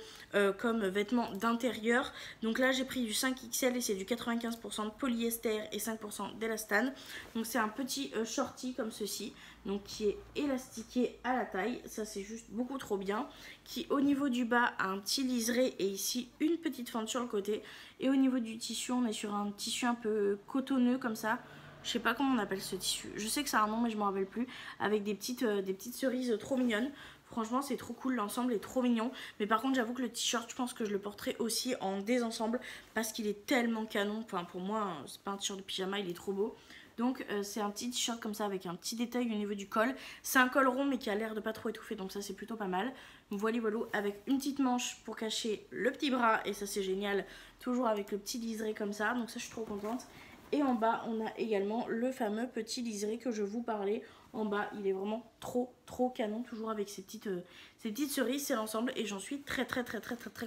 comme vêtements d'intérieur. Donc là j'ai pris du 5XL et c'est du 95% de polyester et 5% d'élastane. Donc c'est un petit shorty comme ceci, donc qui est élastiqué à la taille, ça c'est juste beaucoup trop bien, qui au niveau du bas a un petit liseré et ici une petite fente sur le côté, et au niveau du tissu on est sur un tissu un peu cotonneux comme ça. Je sais pas comment on appelle ce tissu. Je sais que ça a un nom mais je m'en rappelle plus. Avec des petites cerises trop mignonnes. Franchement c'est trop cool, l'ensemble est trop mignon. Mais par contre j'avoue que le t-shirt je pense que je le porterai aussi en désensemble, parce qu'il est tellement canon. Enfin pour moi c'est pas un t-shirt de pyjama, il est trop beau. Donc c'est un petit t-shirt comme ça avec un petit détail au niveau du col. C'est un col rond mais qui a l'air de pas trop étouffer, donc ça c'est plutôt pas mal. Voilà, avec une petite manche pour cacher le petit bras, et ça c'est génial. Toujours avec le petit liseré comme ça, donc ça je suis trop contente. Et en bas, on a également le fameux petit liseré que je vous parlais. En bas, il est vraiment trop canon, toujours avec ces petites cerises, c'est l'ensemble. Et j'en suis très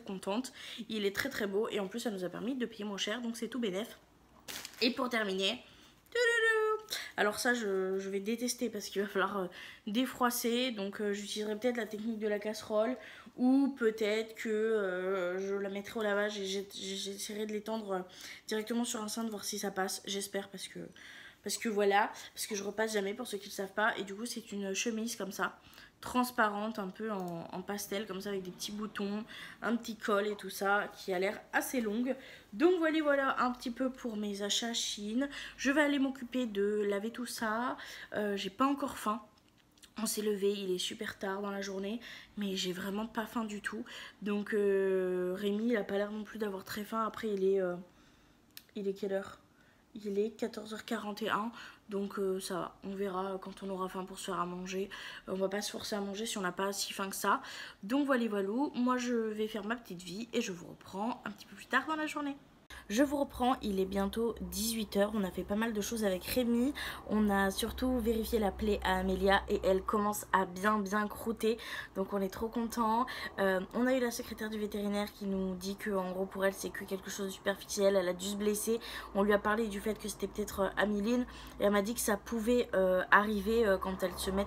contente. Il est très beau, et en plus, ça nous a permis de payer moins cher, donc c'est tout bénef. Et pour terminer, alors ça je vais détester parce qu'il va falloir défroisser, donc j'utiliserai peut-être la technique de la casserole, ou peut-être que je la mettrai au lavage et j'essaierai de l'étendre directement sur un cintre, voir si ça passe, j'espère, parce que voilà, parce que je repasse jamais pour ceux qui ne le savent pas. Et du coup c'est une chemise comme ça, transparente, un peu en pastel comme ça, avec des petits boutons, un petit col et tout ça, qui a l'air assez longue. Donc voilà un petit peu pour mes achats Shein. Je vais aller m'occuper de laver tout ça. J'ai pas encore faim. On s'est levé, il est super tard dans la journée, mais j'ai vraiment pas faim du tout. Donc Rémi il a pas l'air non plus d'avoir très faim. Après il est quelle heure? Il est 14h41, donc ça va, on verra quand on aura faim pour se faire à manger. On va pas se forcer à manger si on n'a pas si faim que ça. Donc voilà, moi je vais faire ma petite vie et je vous reprends un petit peu plus tard dans la journée. Je vous reprends, il est bientôt 18 h, on a fait pas mal de choses avec Rémi, on a surtout vérifié la plaie à Amélia et elle commence à bien croûter, donc on est trop content. On a eu la secrétaire du vétérinaire qui nous dit que en gros pour elle c'est que quelque chose de superficiel, elle a dû se blesser. On lui a parlé du fait que c'était peut-être amyline, et elle m'a dit que ça pouvait arriver quand elle se met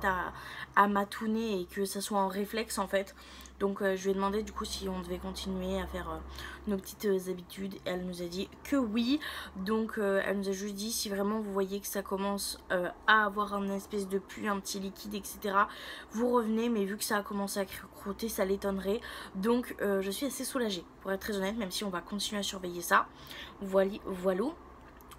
à matouner et que ça soit en réflexe en fait. Donc je lui ai demandé du coup si on devait continuer à faire nos petites habitudes, et elle nous a dit que oui. Donc elle nous a juste dit si vraiment vous voyez que ça commence à avoir un espèce de pus, un petit liquide etc, vous revenez, mais vu que ça a commencé à croûter ça l'étonnerait. Donc je suis assez soulagée pour être très honnête, même si on va continuer à surveiller ça. Voilà.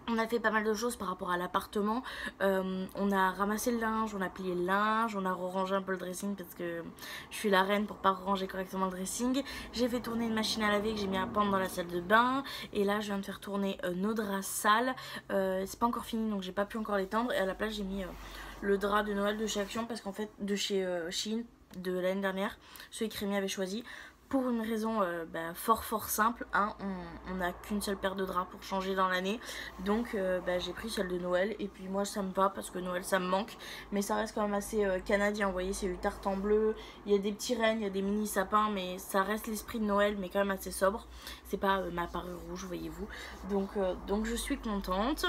On a fait pas mal de choses par rapport à l'appartement. On a ramassé le linge, on a plié le linge, on a rangé un peu le dressing parce que je suis la reine pour pas ranger correctement le dressing. J'ai fait tourner une machine à laver que j'ai mis à pendre dans la salle de bain. Et là je viens de faire tourner nos draps sales. C'est pas encore fini donc j'ai pas pu encore les tendre. Et à la place j'ai mis le drap de Noël de chez Action, parce qu'en fait de chez Shein de l'année dernière, celui que Rémi avait choisi. pour une raison fort simple, hein, on n'a qu'une seule paire de draps pour changer dans l'année, donc j'ai pris celle de Noël, et puis moi ça me va parce que Noël ça me manque, mais ça reste quand même assez canadien, vous voyez, c'est du tartan bleu, il y a des petits rennes, il y a des mini sapins, mais ça reste l'esprit de Noël, mais quand même assez sobre, c'est pas ma parure rouge, voyez-vous, donc je suis contente.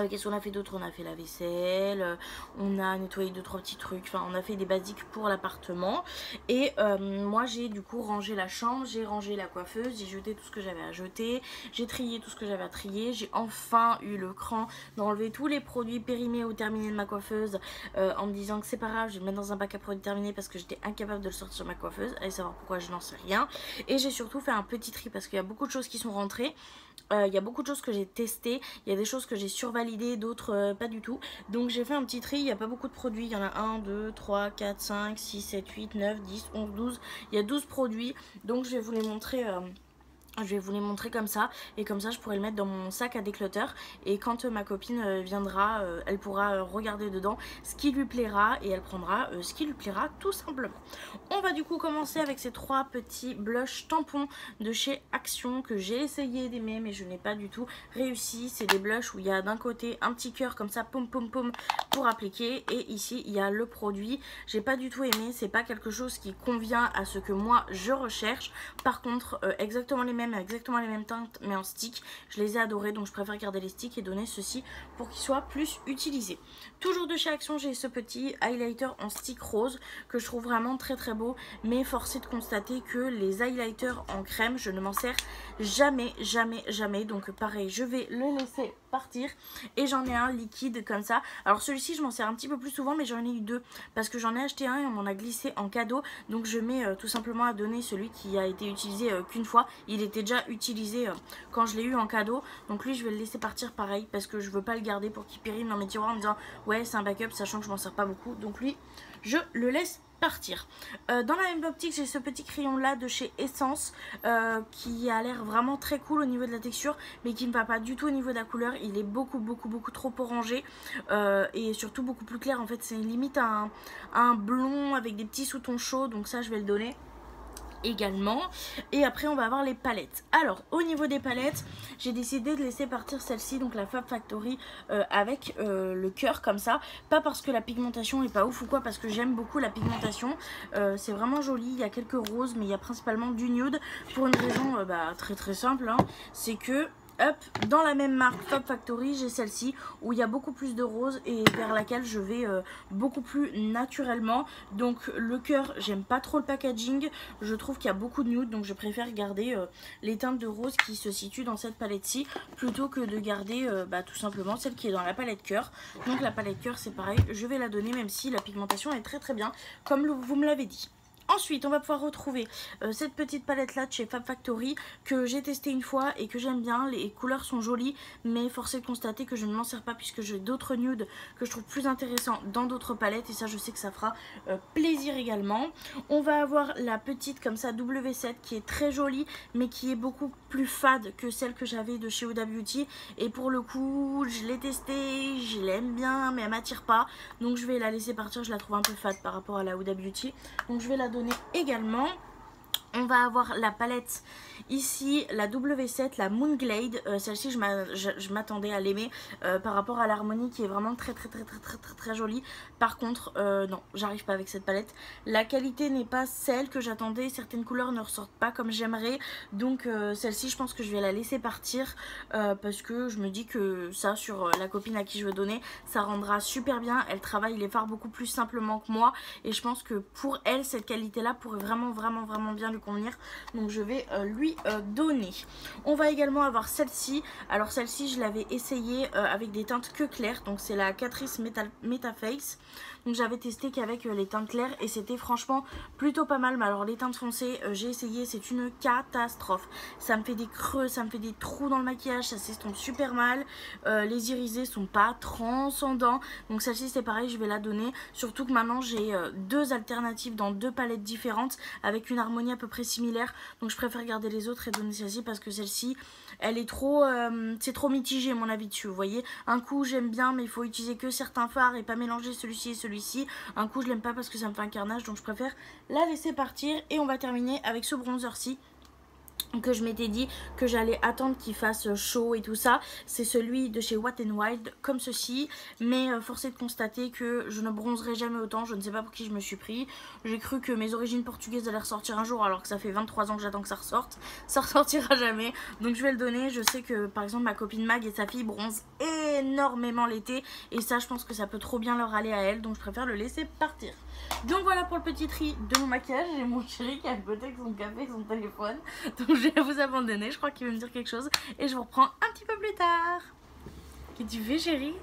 Qu'est-ce qu'on a fait d'autre? On a fait la vaisselle, on a nettoyé 2-3 petits trucs, enfin on a fait des basiques pour l'appartement. Et moi j'ai du coup rangé la chambre, j'ai rangé la coiffeuse, j'ai jeté tout ce que j'avais à jeter, j'ai trié tout ce que j'avais à trier, j'ai enfin eu le cran d'enlever tous les produits périmés ou terminés de ma coiffeuse en me disant que c'est pas grave, je vais le mettre dans un bac à produits terminés parce que j'étais incapable de le sortir sur ma coiffeuse, allez savoir pourquoi, je n'en sais rien. Et j'ai surtout fait un petit tri parce qu'il y a beaucoup de choses qui sont rentrées. Il y a beaucoup de choses que j'ai testées, il y a des choses que j'ai survalidées, d'autres pas du tout. Donc j'ai fait un petit tri, il n'y a pas beaucoup de produits, il y en a 1, 2, 3, 4, 5, 6, 7, 8, 9, 10, 11, 12. Il y a 12 produits, donc je vais vous les montrer... comme ça, et comme ça je pourrai le mettre dans mon sac à déclutter, et quand ma copine viendra, elle pourra regarder dedans ce qui lui plaira, et elle prendra ce qui lui plaira tout simplement. On va du coup commencer avec ces 3 petits blushs tampons de chez Action que j'ai essayé d'aimer mais je n'ai pas du tout réussi. C'est des blushs où il y a d'un côté un petit cœur comme ça, pom pom pom, pour appliquer, et ici il y a le produit. J'ai pas du tout aimé, c'est pas quelque chose qui convient à ce que moi je recherche. Par contre exactement les mêmes teintes mais en stick, je les ai adorés, donc je préfère garder les sticks et donner ceci pour qu'ils soient plus utilisés. Toujours de chez Action, j'ai ce petit highlighter en stick rose que je trouve vraiment très beau, mais force est de constater que les highlighters en crème, je ne m'en sers jamais, donc pareil, je vais le laisser partir. Et j'en ai un liquide comme ça, alors celui-ci je m'en sers un petit peu plus souvent, mais j'en ai eu 2 parce que j'en ai acheté un et on m'en a glissé en cadeau, donc je mets tout simplement à donner celui qui a été utilisé qu'une fois. Il était déjà utilisé quand je l'ai eu en cadeau, donc lui je vais le laisser partir pareil parce que je veux pas le garder pour qu'il périme dans mes tiroirs en me disant ouais c'est un backup, sachant que je m'en sers pas beaucoup, donc lui je le laisse partir. Dans la même optique, j'ai ce petit crayon là de chez Essence qui a l'air vraiment très cool au niveau de la texture, mais qui ne va pas du tout au niveau de la couleur. Il est beaucoup trop orangé et surtout beaucoup plus clair. En fait, c'est limite un blond avec des petits sous-tons chauds, donc ça je vais le donner également. Et après on va avoir les palettes. Alors au niveau des palettes, j'ai décidé de laisser partir celle-ci, donc la Fab Factory avec le cœur comme ça, pas parce que la pigmentation est pas ouf ou quoi, parce que j'aime beaucoup la pigmentation, c'est vraiment joli, il y a quelques roses mais il y a principalement du nude pour une raison très simple, hein, c'est que hop, dans la même marque Fab Factory, j'ai celle-ci où il y a beaucoup plus de rose et vers laquelle je vais beaucoup plus naturellement. Donc le cœur, j'aime pas trop le packaging, je trouve qu'il y a beaucoup de nude, donc je préfère garder les teintes de rose qui se situent dans cette palette-ci plutôt que de garder tout simplement celle qui est dans la palette cœur. Donc la palette cœur c'est pareil, je vais la donner même si la pigmentation est très bien comme vous me l'avez dit. Ensuite, on va pouvoir retrouver cette petite palette là de chez Fab Factory que j'ai testé une fois et que j'aime bien. Les couleurs sont jolies, mais force est de constater que je ne m'en sers pas puisque j'ai d'autres nudes que je trouve plus intéressants dans d'autres palettes, et ça je sais que ça fera plaisir également. On va avoir la petite comme ça W7 qui est très jolie mais qui est beaucoup plus fade que celle que j'avais de chez Huda Beauty, et pour le coup je l'ai testée, je l'aime bien mais elle m'attire pas, donc je vais la laisser partir. Je la trouve un peu fade par rapport à la Huda Beauty, donc je vais la donner également. On va avoir la palette ici, la W7, la Moonglade. Celle-ci, je m'attendais à l'aimer par rapport à l'harmonie qui est vraiment très jolie. Par contre, non, j'arrive pas avec cette palette. La qualité n'est pas celle que j'attendais. Certaines couleurs ne ressortent pas comme j'aimerais. Donc, celle-ci, je pense que je vais la laisser partir parce que je me dis que ça, sur la copine à qui je veux donner, ça rendra super bien. Elle travaille les fards beaucoup plus simplement que moi. Et je pense que pour elle, cette qualité-là pourrait vraiment bien lui convenir, donc je vais lui donner. On va également avoir celle-ci. Alors celle-ci je l'avais essayée avec des teintes que claires, donc c'est la Catrice Metaface. Donc j'avais testé qu'avec les teintes claires et c'était franchement plutôt pas mal. Mais alors les teintes foncées, j'ai essayé, c'est une catastrophe. Ça me fait des creux, ça me fait des trous dans le maquillage, ça s'estompe super mal. Les irisés sont pas transcendants. Donc celle-ci c'est pareil, je vais la donner. Surtout que maintenant j'ai 2 alternatives dans 2 palettes différentes avec une harmonie à peu près similaire. Donc je préfère garder les autres et donner celle-ci parce que celle-ci elle est trop, c'est trop mitigé mon avis dessus. Vous voyez, un coup j'aime bien mais il faut utiliser que certains fards et pas mélanger celui-ci et celui-ci. celui-ci. Un coup je l'aime pas parce que ça me fait un carnage, donc je préfère la laisser partir. Et on va terminer avec ce bronzer-ci que je m'étais dit que j'allais attendre qu'il fasse chaud et tout ça. C'est celui de chez Wet n Wild comme ceci, mais force est de constater que je ne bronzerai jamais autant. Je ne sais pas pour qui je me suis pris. J'ai cru que mes origines portugaises allaient ressortir un jour, alors que ça fait 23 ans que j'attends que ça ressorte. Ça ressortira jamais, donc je vais le donner. Je sais que par exemple ma copine Mag et sa fille bronzent énormément l'été, et ça je pense que ça peut trop bien leur aller à elle, donc je préfère le laisser partir. Donc voilà pour le petit tri de mon maquillage. J'ai mon chéri qui a peut-être son café et son téléphone, donc je vais vous abandonner. Je crois qu'il veut me dire quelque chose et je vous reprends un petit peu plus tard. Qu'est-ce que tu fais, chéri?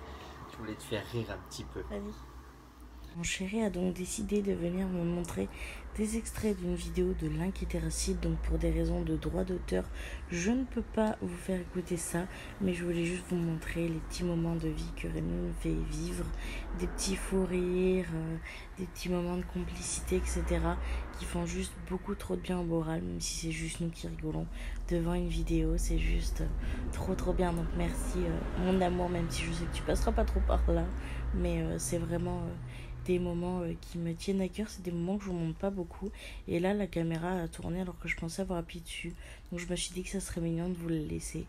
Je voulais te faire rire un petit peu. Vas-y. Mon chéri a donc décidé de venir me montrer des extraits d'une vidéo de l'Inquitéracide. Donc pour des raisons de droit d'auteur, je ne peux pas vous faire écouter ça, mais je voulais juste vous montrer les petits moments de vie que Rémi me fait vivre, des petits fous rires, des petits moments de complicité, etc. qui font juste beaucoup trop de bien au moral, même si c'est juste nous qui rigolons devant une vidéo. C'est juste trop bien. Donc merci mon amour, même si je sais que tu passeras pas trop par là, mais c'est vraiment des moments qui me tiennent à cœur. C'est des moments que je vous montre pas beaucoup, et là la caméra a tourné alors que je pensais avoir appuyé dessus, donc je me suis dit que ça serait mignon de vous le laisser.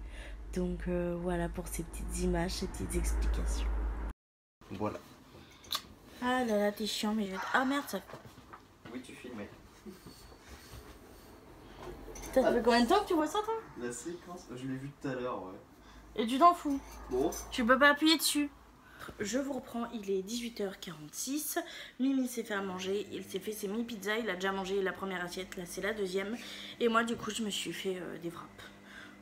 Donc voilà pour ces petites images, ces petites explications. Voilà. Ah là là, t'es chiant, mais je vais... Ah merde, ça... Oui, tu filmais. Ça fait combien de temps que tu vois ça, toi? La séquence, je l'ai vu tout à l'heure, ouais. Et tu t'en fous? Bon. Tu peux pas appuyer dessus. Je vous reprends, il est 18h46. Mimi s'est fait à manger, il s'est fait ses mini pizzas, il a déjà mangé la première assiette, là c'est la deuxième. Et moi du coup je me suis fait des wraps.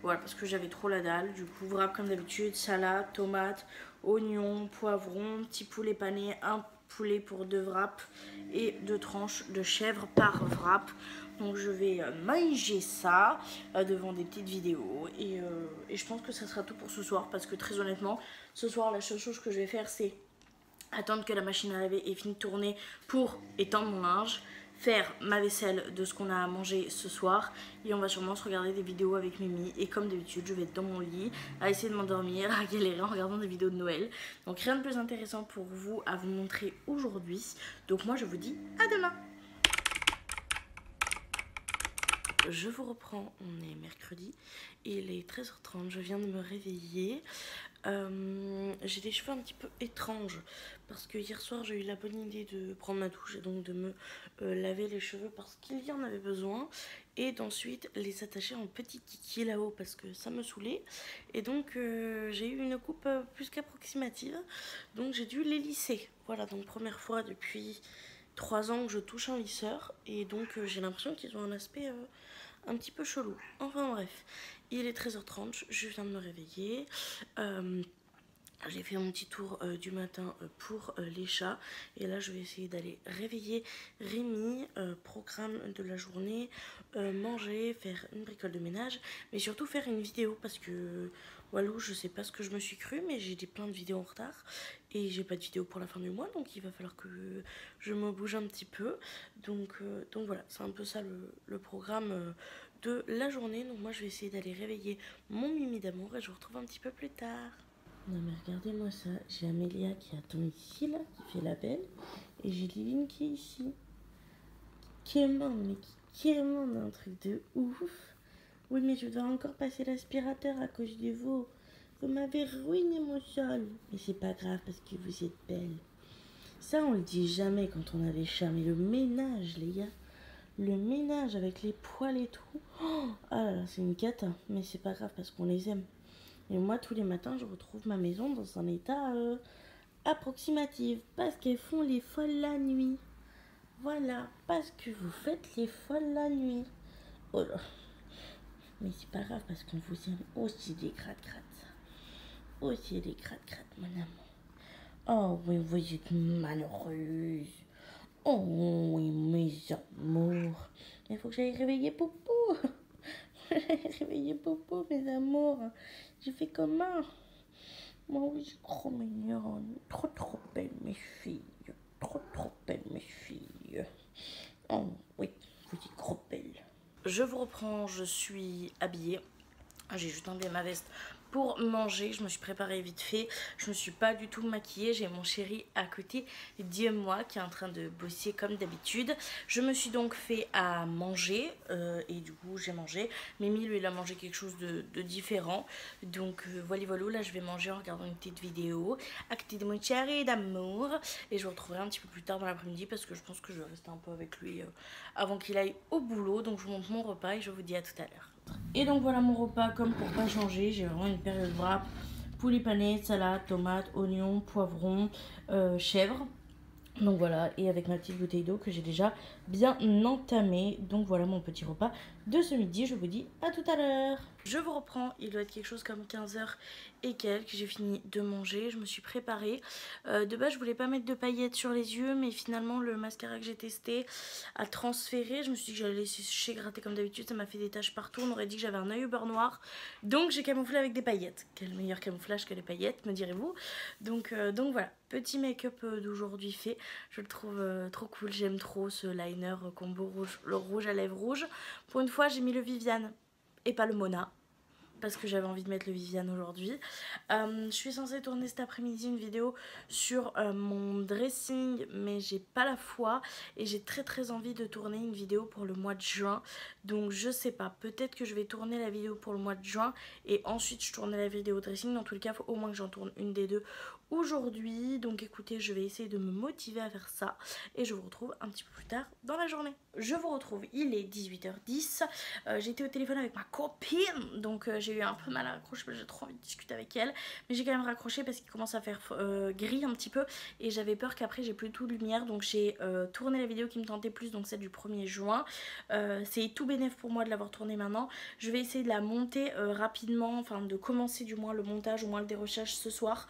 Voilà, parce que j'avais trop la dalle. Du coup wrap comme d'habitude, salade, tomate, oignons, poivrons, petit poulet pané, un poulet pour 2 wraps et 2 tranches de chèvre par wrap. Donc je vais manger ça devant des petites vidéos et je pense que ça sera tout pour ce soir, parce que très honnêtement ce soir la seule chose que je vais faire c'est attendre que la machine à laver ait fini de tourner pour étendre mon linge, faire ma vaisselle de ce qu'on a à manger ce soir, et on va sûrement se regarder des vidéos avec Mimi. Et comme d'habitude je vais être dans mon lit à essayer de m'endormir, à galérer en regardant des vidéos de Noël. Donc rien de plus intéressant pour vous à vous montrer aujourd'hui. Donc moi je vous dis à demain. Je vous reprends, on est mercredi, il est 13h30, je viens de me réveiller. J'ai des cheveux un petit peu étranges parce que hier soir j'ai eu la bonne idée de prendre ma douche et donc de me laver les cheveux parce qu'il y en avait besoin, et d'ensuite les attacher en petit kiki là-haut parce que ça me saoulait, et donc j'ai eu une coupe plus qu'approximative, donc j'ai dû les lisser. Voilà, donc première fois depuis 3 ans que je touche un lisseur, et donc j'ai l'impression qu'ils ont un aspect un petit peu chelou. Enfin bref, il est 13h30, je viens de me réveiller. J'ai fait mon petit tour du matin pour les chats, et là je vais essayer d'aller réveiller Rémi, programme de la journée, manger, faire une bricole de ménage, mais surtout faire une vidéo parce que Walou, je sais pas ce que je me suis cru, mais j'ai plein de vidéos en retard et j'ai pas de vidéo pour la fin du mois, donc il va falloir que je me bouge un petit peu. Donc voilà, c'est un peu ça le programme de la journée. Donc moi je vais essayer d'aller réveiller mon Mimi d'amour et je vous retrouve un petit peu plus tard. Non mais regardez-moi ça, j'ai Amélia qui attend ici là, qui fait la belle, et j'ai Liline qui est ici, qui quémande, mais qui quémande un truc de ouf. Oui mais je dois encore passer l'aspirateur à cause de vous. Vous m'avez ruiné mon sol. Mais c'est pas grave parce que vous êtes belle. Ça on le dit jamais quand on a des chats, mais le ménage les gars, le ménage avec les poils et tout, oh ah là là, c'est une cata, mais c'est pas grave parce qu'on les aime. Et moi, tous les matins, je retrouve ma maison dans un état approximatif. Parce qu'elles font les folles la nuit. Voilà, parce que vous faites les folles la nuit. Oh là. Mais c'est pas grave parce qu'on vous aime aussi des gratte-gratte. Aussi des gratte-gratte, mon amour. Oh oui, vous êtes malheureuse. Oh oui, mes amours. Il faut que j'aille réveiller Popo. Réveillez Popo, mes amours. Je fais comment? Moi, oui, c'est trop mignonne. Trop belle, mes filles. Trop belle, mes filles. Oh, oui, vous êtes trop belle. Je vous reprends, je suis habillée. J'ai juste enlevé ma veste pour manger. Je me suis préparée vite fait, je me suis pas du tout maquillée, j'ai mon chéri à côté de moi qui est en train de bosser comme d'habitude. Je me suis donc fait à manger et du coup j'ai mangé. Mimi lui il a mangé quelque chose de différent, donc voilà voilà, là je vais manger en regardant une petite vidéo à côté de mon chéri d'amour et je vous retrouverai un petit peu plus tard dans l'après-midi parce que je pense que je vais rester un peu avec lui avant qu'il aille au boulot. Donc je vous montre mon repas et je vous dis à tout à l'heure. Et donc voilà mon repas, comme pour pas changer, j'ai vraiment une période wrap, poulet pané, salade, tomate, oignon, poivron, chèvre. Donc voilà, et avec ma petite bouteille d'eau que j'ai déjà bien entamée. Donc voilà mon petit repas de ce midi, je vous dis à tout à l'heure. Je vous reprends, il doit être quelque chose comme 15h et quelques, j'ai fini de manger, je me suis préparée. De base je voulais pas mettre de paillettes sur les yeux, mais finalement le mascara que j'ai testé a transféré. Je me suis dit que j'allais laisser sécher, gratter comme d'habitude, ça m'a fait des taches partout. On aurait dit que j'avais un œil au beurre noir, donc j'ai camouflé avec des paillettes. Quel meilleur camouflage que les paillettes, me direz-vous. Donc voilà, petit make-up d'aujourd'hui fait, je le trouve trop cool, j'aime trop ce liner combo rouge, le rouge à lèvres rouge. Pour une fois j'ai mis le Viviane et pas le Mona, parce que j'avais envie de mettre le Viviane aujourd'hui. Je suis censée tourner cet après-midi une vidéo sur mon dressing, mais j'ai pas la foi et j'ai très envie de tourner une vidéo pour le mois de juin. Donc je sais pas, peut-être que je vais tourner la vidéo pour le mois de juin et ensuite je tournerai la vidéo dressing. Dans tous les cas, il faut au moins que j'en tourne une des deux aujourd'hui. Donc écoutez, je vais essayer de me motiver à faire ça et je vous retrouve un petit peu plus tard dans la journée. Je vous retrouve, il est 18h10. J'étais au téléphone avec ma copine, donc j'ai eu un peu mal à raccrocher parce que j'ai trop envie de discuter avec elle, mais j'ai quand même raccroché parce qu'il commence à faire gris un petit peu et j'avais peur qu'après j'ai plus tout de lumière. Donc j'ai tourné la vidéo qui me tentait plus, donc celle du 1er juin. C'est tout bénef pour moi de l'avoir tournée maintenant. Je vais essayer de la monter rapidement, enfin de commencer du moins le montage, au moins le dérochage ce soir,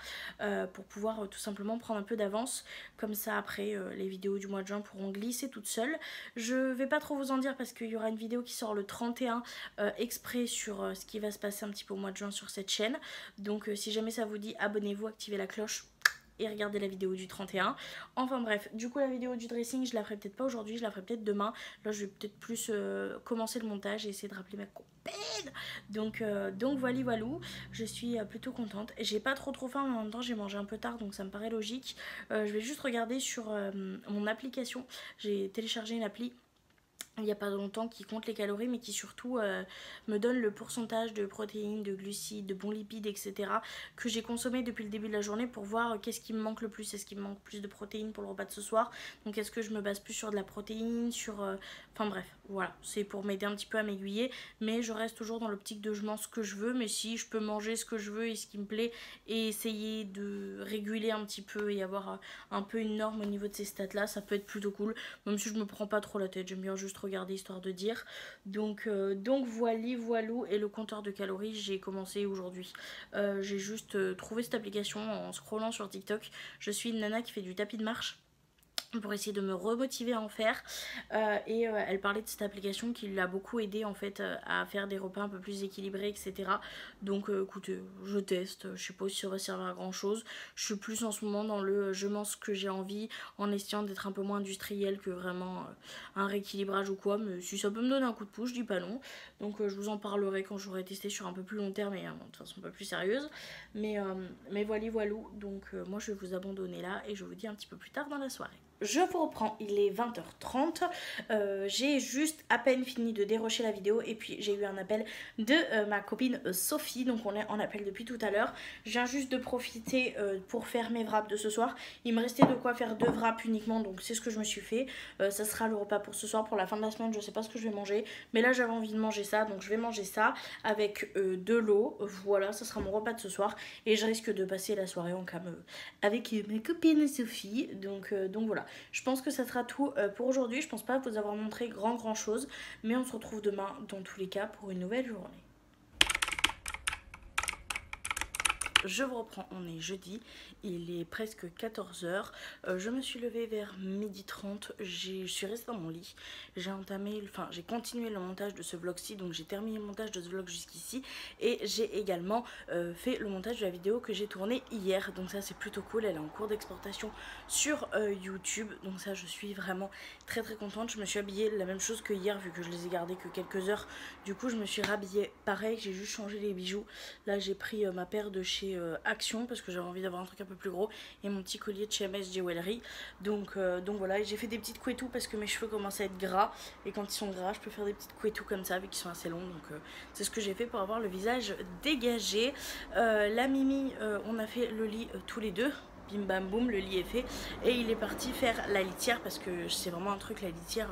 pour pouvoir tout simplement prendre un peu d'avance. Comme ça après les vidéos du mois de juin pourront glisser toutes seules. Je vais pas trop vous en dire parce qu'il y aura une vidéo qui sort le 31 exprès sur ce qui va se passer un petit peu au mois de juin sur cette chaîne. Donc si jamais ça vous dit, abonnez-vous, activez la cloche et regardez la vidéo du 31. Enfin bref, du coup la vidéo du dressing je la ferai peut-être pas aujourd'hui, je la ferai peut-être demain. Là je vais peut-être plus commencer le montage et essayer de rappeler ma copine. Donc voilà, je suis plutôt contente. J'ai pas trop faim, mais en même temps j'ai mangé un peu tard, donc ça me paraît logique. Je vais juste regarder sur mon application. J'ai téléchargé une appli il n'y a pas longtemps qui compte les calories, mais qui surtout me donne le pourcentage de protéines, de glucides, de bons lipides, etc. que j'ai consommé depuis le début de la journée pour voir qu'est-ce qui me manque le plus. Est-ce qu'il me manque plus de protéines pour le repas de ce soir? Donc est-ce que je me base plus sur de la protéine, sur... Enfin bref, voilà, c'est pour m'aider un petit peu à m'aiguiller, mais je reste toujours dans l'optique de je mange ce que je veux, mais si je peux manger ce que je veux et ce qui me plaît et essayer de réguler un petit peu et avoir un peu une norme au niveau de ces stats là, ça peut être plutôt cool, même si je me prends pas trop la tête, j'aime bien juste regarder histoire de dire. Donc voilou, et le compteur de calories j'ai commencé aujourd'hui. J'ai juste trouvé cette application en scrollant sur TikTok. Je suis une nana qui fait du tapis de marche pour essayer de me remotiver à en faire et elle parlait de cette application qui l'a beaucoup aidé en fait à faire des repas un peu plus équilibrés, etc. Donc écoutez, je teste, je sais pas si ça va servir à grand chose. Je suis plus en ce moment dans le je mange ce que j'ai envie, en essayant d'être un peu moins industriel que vraiment un rééquilibrage ou quoi, mais si ça peut me donner un coup de pouce, je dis pas non. Donc je vous en parlerai quand j'aurai testé sur un peu plus long terme et de façon un peu plus sérieuse, mais voilou, donc moi je vais vous abandonner là et je vous dis un petit peu plus tard dans la soirée. Je vous reprends, il est 20h30, j'ai juste à peine fini de dérocher la vidéo et puis j'ai eu un appel de ma copine Sophie, donc on est en appel depuis tout à l'heure. Je viens juste de profiter pour faire mes wraps de ce soir. Il me restait de quoi faire 2 wraps uniquement, donc c'est ce que je me suis fait. Ça sera le repas pour ce soir, pour la fin de la semaine, je sais pas ce que je vais manger, mais là j'avais envie de manger ça, donc je vais manger ça avec de l'eau. Voilà, ça sera mon repas de ce soir et je risque de passer la soirée en cam avec ma copine Sophie, donc voilà. Je pense que ça sera tout pour aujourd'hui. Je pense pas vous avoir montré grand chose, mais on se retrouve demain dans tous les cas pour une nouvelle journée. Je vous reprends, on est jeudi, il est presque 14 h. Je me suis levée vers 12h30, je suis restée dans mon lit, j'ai continué le montage de ce vlog-ci, donc j'ai terminé le montage de ce vlog jusqu'ici et j'ai également fait le montage de la vidéo que j'ai tournée hier, donc ça c'est plutôt cool, elle est en cours d'exportation sur YouTube, donc ça je suis vraiment très contente. Je me suis habillée la même chose que hier vu que je les ai gardés que quelques heures, du coup je me suis rhabillée pareil, j'ai juste changé les bijoux. Là j'ai pris ma paire de chez Action parce que j'avais envie d'avoir un truc un peu plus gros et mon petit collier de chez MS Jewelry, donc voilà, j'ai fait des petites couettous parce que mes cheveux commencent à être gras et quand ils sont gras je peux faire des petites couettous comme ça vu qu'ils sont assez longs, donc c'est ce que j'ai fait pour avoir le visage dégagé. La Mimi, on a fait le lit tous les deux. Bim bam boum, le lit est fait et il est parti faire la litière parce que c'est vraiment un truc, la litière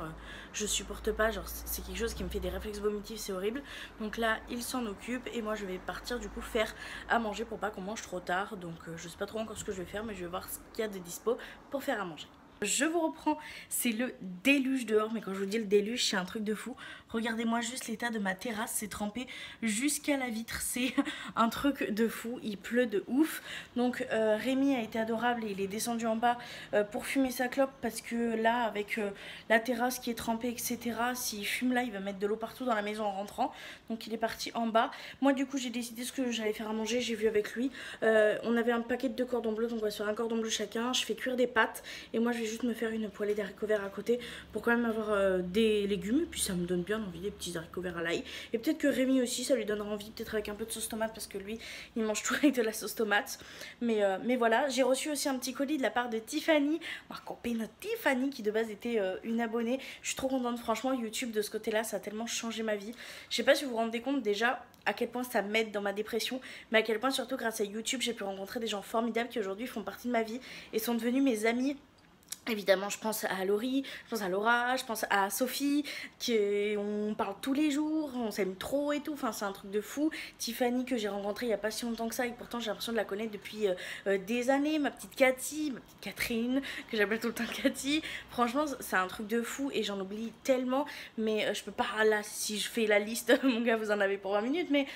je supporte pas, genre c'est quelque chose qui me fait des réflexes vomitifs, c'est horrible. Donc là il s'en occupe et moi je vais partir du coup faire à manger pour pas qu'on mange trop tard, donc je sais pas trop encore ce que je vais faire mais je vais voir ce qu'il y a de dispo pour faire à manger. Je vous reprends, c'est le déluge dehors, mais quand je vous dis le déluge c'est un truc de fou. Regardez-moi juste l'état de ma terrasse, c'est trempé jusqu'à la vitre, c'est un truc de fou, il pleut de ouf. Donc Rémi a été adorable et il est descendu en bas pour fumer sa clope parce que là avec la terrasse qui est trempée etc, s'il fume là il va mettre de l'eau partout dans la maison en rentrant, donc il est parti en bas. Moi du coup j'ai décidé ce que j'allais faire à manger, j'ai vu avec lui, on avait un paquet de cordons bleus donc on va se faire un cordon bleu chacun, je fais cuire des pâtes et moi je vais juste me faire une poêlée d'haricots verts à côté pour quand même avoir des légumes, et puis ça me donne bien envie des petits haricots verts à l'ail, et peut-être que Rémi aussi ça lui donnera envie, peut-être avec un peu de sauce tomate parce que lui il mange tout avec de la sauce tomate, mais voilà. J'ai reçu aussi un petit colis de la part de Tiffany, ma copine Tiffany qui de base était une abonnée. Je suis trop contente, franchement YouTube de ce côté là ça a tellement changé ma vie. Je sais pas si vous vous rendez compte déjà à quel point ça m'aide dans ma dépression, mais à quel point surtout grâce à YouTube j'ai pu rencontrer des gens formidables qui aujourd'hui font partie de ma vie et sont devenus mes amis. Évidemment, je pense à Laurie, je pense à Laura, je pense à Sophie, on parle tous les jours, on s'aime trop et tout, enfin c'est un truc de fou. Tiffany que j'ai rencontrée il n'y a pas si longtemps que ça et pourtant j'ai l'impression de la connaître depuis des années. Ma petite Cathy, ma petite Catherine, que j'appelle tout le temps Cathy. Franchement, c'est un truc de fou et j'en oublie tellement, mais je peux pas, là, si je fais la liste, mon gars, vous en avez pour 20 minutes, mais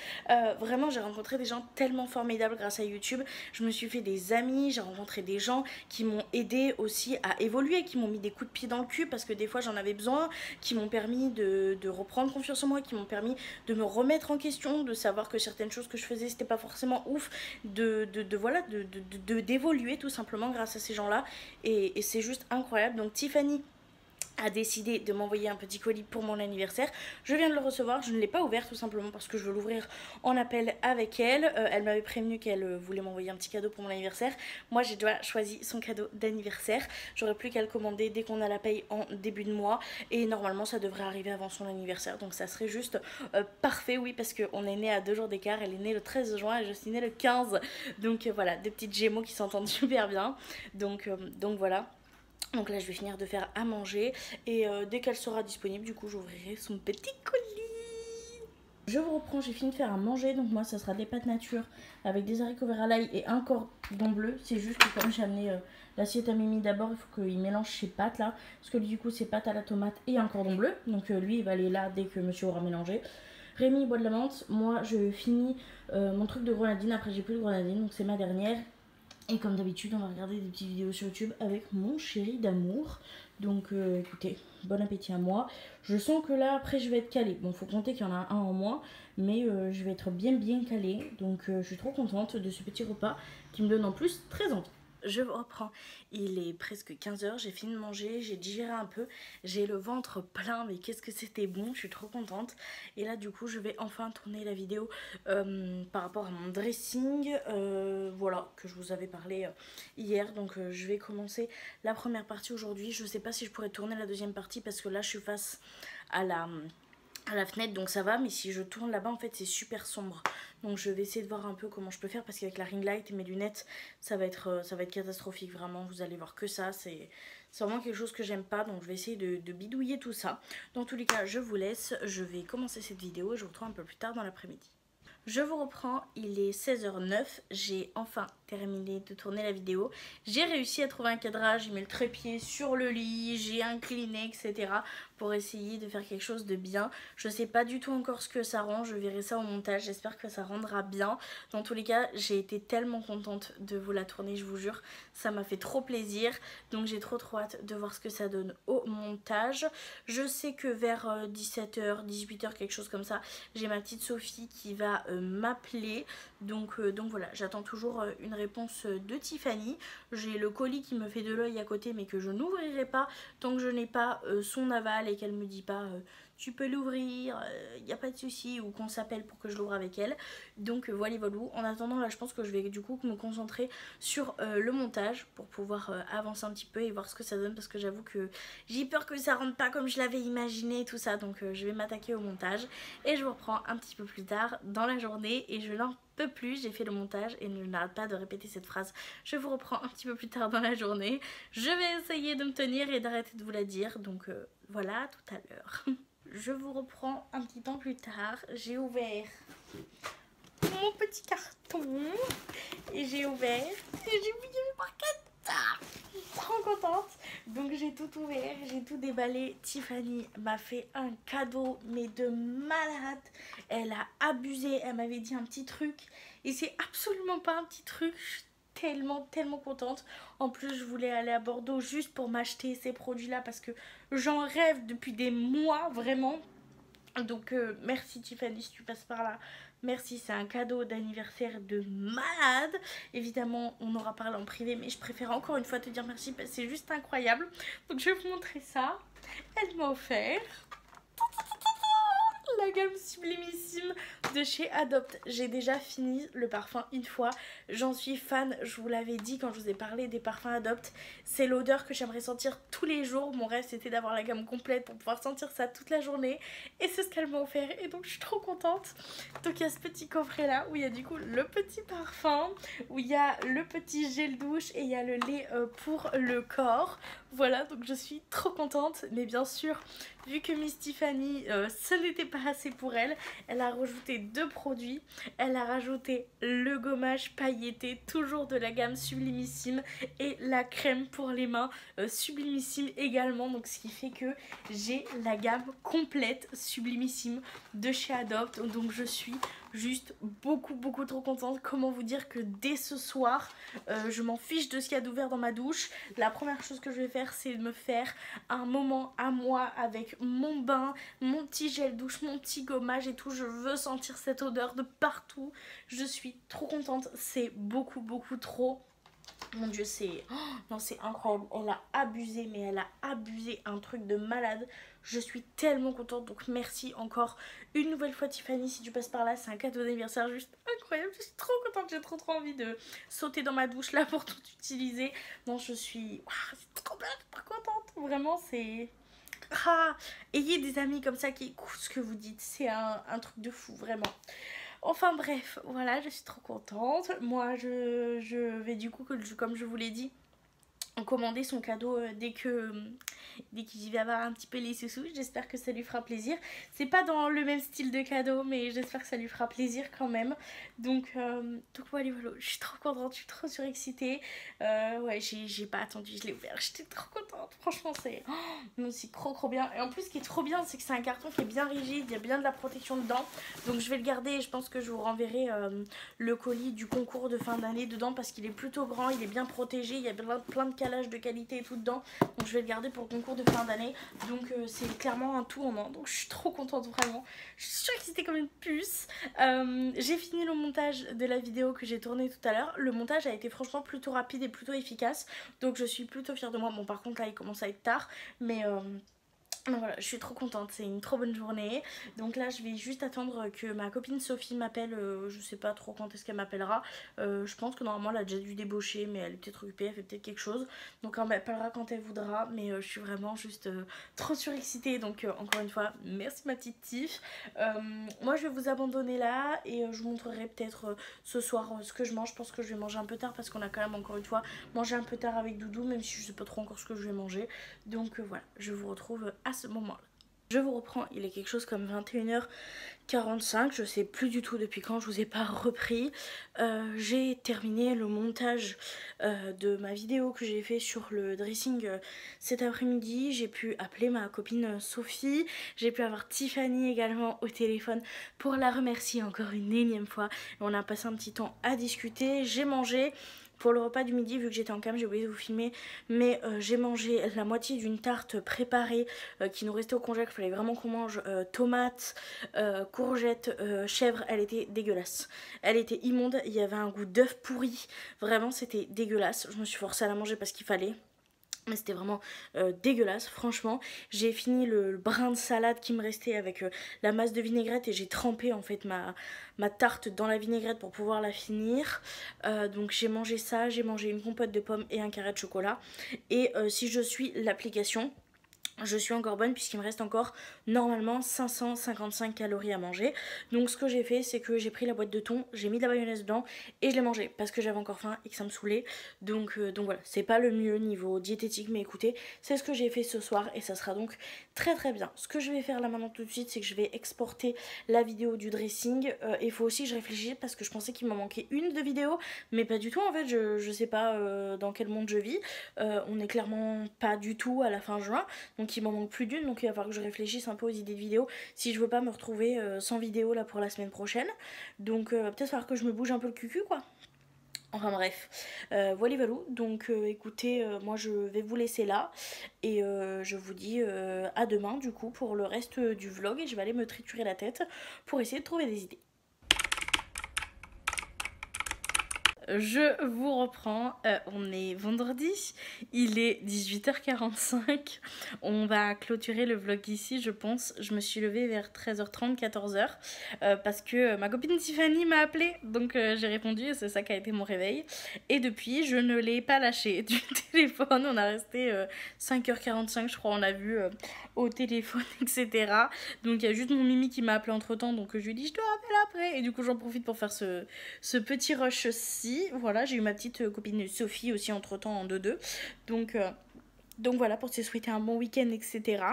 vraiment, j'ai rencontré des gens tellement formidables grâce à YouTube. Je me suis fait des amis, j'ai rencontré des gens qui m'ont aidé aussi à évolué, qui m'ont mis des coups de pied dans le cul parce que des fois j'en avais besoin, qui m'ont permis de reprendre confiance en moi, qui m'ont permis de me remettre en question, de savoir que certaines choses que je faisais c'était pas forcément ouf, d'évoluer tout simplement grâce à ces gens là et c'est juste incroyable. Donc Tiffany a décidé de m'envoyer un petit colis pour mon anniversaire. Je viens de le recevoir, je ne l'ai pas ouvert tout simplement parce que je veux l'ouvrir en appel avec elle. Elle m'avait prévenu qu'elle voulait m'envoyer un petit cadeau pour mon anniversaire. Moi j'ai déjà choisi son cadeau d'anniversaire. J'aurais plus qu'à le commander dès qu'on a la paye en début de mois et normalement ça devrait arriver avant son anniversaire, donc ça serait juste parfait. Oui, parce qu'on est né à 2 jours d'écart, elle est née le 13 juin et je suis née le 15, donc voilà, deux petites gémeaux qui s'entendent super bien, donc voilà. Donc là je vais finir de faire à manger et dès qu'elle sera disponible du coup j'ouvrirai son petit colis. Je vous reprends, j'ai fini de faire à manger, donc moi ça sera des pâtes nature avec des haricots verts à l'ail et un cordon bleu. C'est juste que comme j'ai amené l'assiette à Mimi d'abord, il faut qu'il mélange ses pâtes là, parce que du coup c'est pâtes à la tomate et un cordon bleu, donc lui il va aller là dès que monsieur aura mélangé. Rémi boit de la menthe, moi je finis mon truc de grenadine, après j'ai plus de grenadine donc c'est ma dernière. Et comme d'habitude, on va regarder des petites vidéos sur YouTube avec mon chéri d'amour. Donc écoutez, bon appétit à moi. Je sens que là, après, je vais être calée. Bon, faut compter qu'il y en a un en moins, mais je vais être bien calée. Donc je suis trop contente de ce petit repas qui me donne en plus très envie. Je vous reprends, il est presque 15 h, j'ai fini de manger, j'ai digéré un peu, j'ai le ventre plein, mais qu'est-ce que c'était bon, je suis trop contente. Et là du coup je vais enfin tourner la vidéo par rapport à mon dressing, voilà, que je vous avais parlé hier. Donc je vais commencer la première partie aujourd'hui. Je sais pas si je pourrais tourner la deuxième partie parce que là je suis face à la fenêtre donc ça va, mais si je tourne là-bas en fait c'est super sombre, donc je vais essayer de voir un peu comment je peux faire parce qu'avec la ring light et mes lunettes ça va être catastrophique, vraiment vous allez voir que ça, c'est vraiment quelque chose que j'aime pas, donc je vais essayer de bidouiller tout ça. Dans tous les cas je vous laisse, je vais commencer cette vidéo et je vous retrouve un peu plus tard dans l'après-midi. Je vous reprends, il est 16h09, j'ai enfin terminé de tourner la vidéo. J'ai réussi à trouver un cadrage, j'ai mis le trépied sur le lit, j'ai incliné, etc. pour essayer de faire quelque chose de bien. Je sais pas du tout encore ce que ça rend, je verrai ça au montage, j'espère que ça rendra bien. Dans tous les cas, j'ai été tellement contente de vous la tourner, je vous jure, ça m'a fait trop plaisir. Donc j'ai trop hâte de voir ce que ça donne au montage. Je sais que vers 17h, 18h, quelque chose comme ça, j'ai ma petite Sophie qui va m'appeler. Donc voilà, j'attends toujours une réponse de Tiffany. J'ai le colis qui me fait de l'œil à côté mais que je n'ouvrirai pas tant que je n'ai pas son aval et qu'elle me dit pas tu peux l'ouvrir, il n'y a pas de souci, ou qu'on s'appelle pour que je l'ouvre avec elle. Donc voilà, voilà. En attendant, là je pense que je vais du coup me concentrer sur le montage pour pouvoir avancer un petit peu et voir ce que ça donne, parce que j'avoue que j'ai peur que ça rentre pas comme je l'avais imaginé et tout ça. Donc je vais m'attaquer au montage et je vous reprends un petit peu plus tard dans la journée. Et je n'en peux plus, j'ai fait le montage et je n'arrête pas de répéter cette phrase. Je vous reprends un petit peu plus tard dans la journée. Je vais essayer de me tenir et d'arrêter de vous la dire. Donc voilà, tout à l'heure. Je vous reprends un petit temps plus tard. J'ai ouvert mon petit carton et j'ai ouvert et j'ai vu qu'il y avait marqué. Je suis trop contente. Donc j'ai tout ouvert, j'ai tout déballé. Tiffany m'a fait un cadeau mais de malade. Elle a abusé, elle m'avait dit un petit truc et c'est absolument pas un petit truc. Je suis tellement contente. En plus je voulais aller à Bordeaux juste pour m'acheter ces produits là parce que j'en rêve depuis des mois vraiment. Donc merci Tiffany si tu passes par là. Merci, c'est un cadeau d'anniversaire de malade. Évidemment, on aura parlé en privé, mais je préfère encore une fois te dire merci parce que c'est juste incroyable. Donc je vais vous montrer ça. Elle m'a offert la gamme Sublimissime de chez Adopt. J'ai déjà fini le parfum une fois. J'en suis fan, je vous l'avais dit quand je vous ai parlé des parfums Adopt. C'est l'odeur que j'aimerais sentir tous les jours. Mon rêve c'était d'avoir la gamme complète pour pouvoir sentir ça toute la journée. Et c'est ce qu'elle m'a offert et donc je suis trop contente. Donc il y a ce petit coffret là où il y a du coup le petit parfum, où il y a le petit gel douche et il y a le lait pour le corps. Voilà, donc je suis trop contente. Mais bien sûr, vu que Miss Tiffany, ce n'était pas assez pour elle, elle a rajouté 2 produits. Elle a rajouté le gommage pailleté, toujours de la gamme Sublimissime, et la crème pour les mains Sublimissime également. Donc ce qui fait que j'ai la gamme complète Sublimissime de chez Adopt. Donc je suis juste beaucoup trop contente. Comment vous dire que dès ce soir, je m'en fiche de ce qu'il y a d'ouvert dans ma douche. La première chose que je vais faire, c'est de me faire un moment à moi avec mon bain, mon petit gel douche, mon petit gommage et tout. Je veux sentir cette odeur de partout. Je suis trop contente. C'est beaucoup trop. Mon dieu, c'est... Oh, non, c'est incroyable. Elle a abusé, mais elle a abusé un truc de malade. Je suis tellement contente. Donc merci encore une nouvelle fois Tiffany. Si tu passes par là, c'est un cadeau d'anniversaire juste incroyable. Je suis trop contente. J'ai trop envie de sauter dans ma douche là pour tout utiliser. Non, je suis... Wow, c'est trop bien, je suis trop contente. Vraiment, c'est... Ah, ayez des amis comme ça qui écoutent ce que vous dites. C'est un truc de fou, vraiment. Enfin bref, voilà, je suis trop contente. Moi, je vais du coup, comme je vous l'ai dit, commander son cadeau dès qu'il va avoir un petit peu les sous-sous. J'espère que ça lui fera plaisir. C'est pas dans le même style de cadeau, mais j'espère que ça lui fera plaisir quand même. Donc voilà, je suis trop contente, je suis trop surexcitée. Ouais, j'ai pas attendu, je l'ai ouvert. J'étais trop contente, franchement, c'est trop bien. Et en plus, ce qui est trop bien, c'est que c'est un carton qui est bien rigide, il y a bien de la protection dedans. Donc je vais le garder et je pense que je vous renverrai le colis du concours de fin d'année dedans parce qu'il est plutôt grand, il est bien protégé, il y a plein de calage de qualité et tout dedans. Donc je vais le garder pour le concours de fin d'année. Donc c'est clairement un tout en un. Donc je suis trop contente, vraiment. Je suis sûre que c'était comme une puce. J'ai fini le montage de la vidéo que j'ai tournée tout à l'heure. Le montage a été franchement plutôt rapide et plutôt efficace. Donc je suis plutôt fière de moi. Bon, par contre là il commence à être tard, mais voilà, je suis trop contente, c'est une trop bonne journée. Donc là je vais juste attendre que ma copine Sophie m'appelle, je sais pas trop quand est-ce qu'elle m'appellera. Je pense que normalement elle a déjà dû débaucher, mais elle est peut-être occupée, elle fait peut-être quelque chose. Donc elle m'appellera quand elle voudra, mais je suis vraiment juste trop surexcitée. Donc encore une fois, merci ma petite Tiff. Moi je vais vous abandonner là et je vous montrerai peut-être ce soir ce que je mange. Je pense que je vais manger un peu tard parce qu'on a quand même encore une fois mangé un peu tard avec Doudou, même si je sais pas trop encore ce que je vais manger. Donc voilà, je vous retrouve à ce moment-là. Je vous reprends, il est quelque chose comme 21h45, je sais plus du tout depuis quand je vous ai pas repris. J'ai terminé le montage de ma vidéo que j'ai fait sur le dressing cet après-midi. J'ai pu appeler ma copine Sophie, j'ai pu avoir Tiffany également au téléphone pour la remercier encore une énième fois. On a passé un petit temps à discuter, j'ai mangé. Pour le repas du midi, vu que j'étais en cam, j'ai oublié de vous filmer, mais j'ai mangé la moitié d'une tarte préparée qui nous restait au congèle. Il fallait vraiment qu'on mange tomates, courgettes, chèvres. Elle était dégueulasse. Elle était immonde, il y avait un goût d'œuf pourri. Vraiment, c'était dégueulasse. Je me suis forcée à la manger parce qu'il fallait. Mais c'était vraiment dégueulasse, franchement. J'ai fini le brin de salade qui me restait avec la masse de vinaigrette et j'ai trempé en fait ma tarte dans la vinaigrette pour pouvoir la finir. Donc j'ai mangé ça, j'ai mangé une compote de pommes et un carré de chocolat. Et si je suis l'application, je suis encore bonne puisqu'il me reste encore normalement 555 calories à manger. Donc ce que j'ai fait, c'est que j'ai pris la boîte de thon, j'ai mis de la mayonnaise dedans et je l'ai mangé parce que j'avais encore faim et que ça me saoulait. Donc voilà, c'est pas le mieux niveau diététique, mais écoutez, c'est ce que j'ai fait ce soir et ça sera donc très très bien. Ce que je vais faire là maintenant tout de suite, c'est que je vais exporter la vidéo du dressing. Il faut aussi que je réfléchisse parce que je pensais qu'il m'en manquait une de vidéo, mais pas du tout en fait. Je sais pas dans quel monde je vis. On est clairement pas du tout à la fin juin. Donc il m'en manque plus d'une, donc il va falloir que je réfléchisse un peu aux idées de vidéos si je veux pas me retrouver sans vidéo là pour la semaine prochaine. Donc peut-être falloir que je me bouge un peu le cucu quoi. Enfin bref, voilà valou. Donc écoutez, moi je vais vous laisser là et je vous dis à demain du coup pour le reste du vlog et je vais aller me triturer la tête pour essayer de trouver des idées. Je vous reprends, on est vendredi, il est 18h45, on va clôturer le vlog ici je pense. Je me suis levée vers 13h30, 14h parce que ma copine Tiffany m'a appelée, donc j'ai répondu et c'est ça qui a été mon réveil. Et depuis je ne l'ai pas lâché du téléphone, on a resté 5h45 je crois, on l'a vu au téléphone etc. Donc il y a juste mon Mimi qui m'a appelé entre temps, donc je lui ai dit je te rappelle après. Et du coup j'en profite pour faire ce petit rush-ci. Voilà, j'ai eu ma petite copine Sophie aussi entre temps en 2-2. Donc voilà, pour se souhaiter un bon week-end, etc.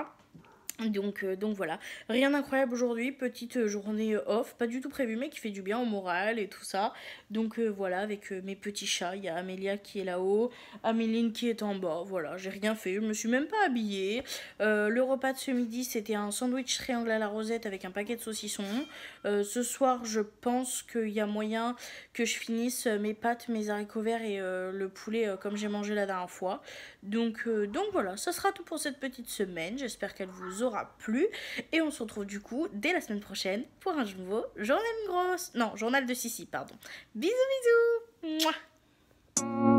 Donc voilà, rien d'incroyable aujourd'hui, petite journée off, pas du tout prévue mais qui fait du bien au moral et tout ça. Donc voilà, avec mes petits chats, il y a Amélia qui est là-haut, Améline qui est en bas, voilà, j'ai rien fait, je me suis même pas habillée. Le repas de ce midi c'était un sandwich triangle à la rosette avec un paquet de saucissons. Ce soir je pense qu'il y a moyen que je finisse mes pâtes, mes haricots verts et le poulet comme j'ai mangé la dernière fois. Donc voilà, ça sera tout pour cette petite semaine, j'espère qu'elle vous aura plu et on se retrouve du coup dès la semaine prochaine pour un nouveau journal de Sissi, pardon. Bisous bisous. Mouah.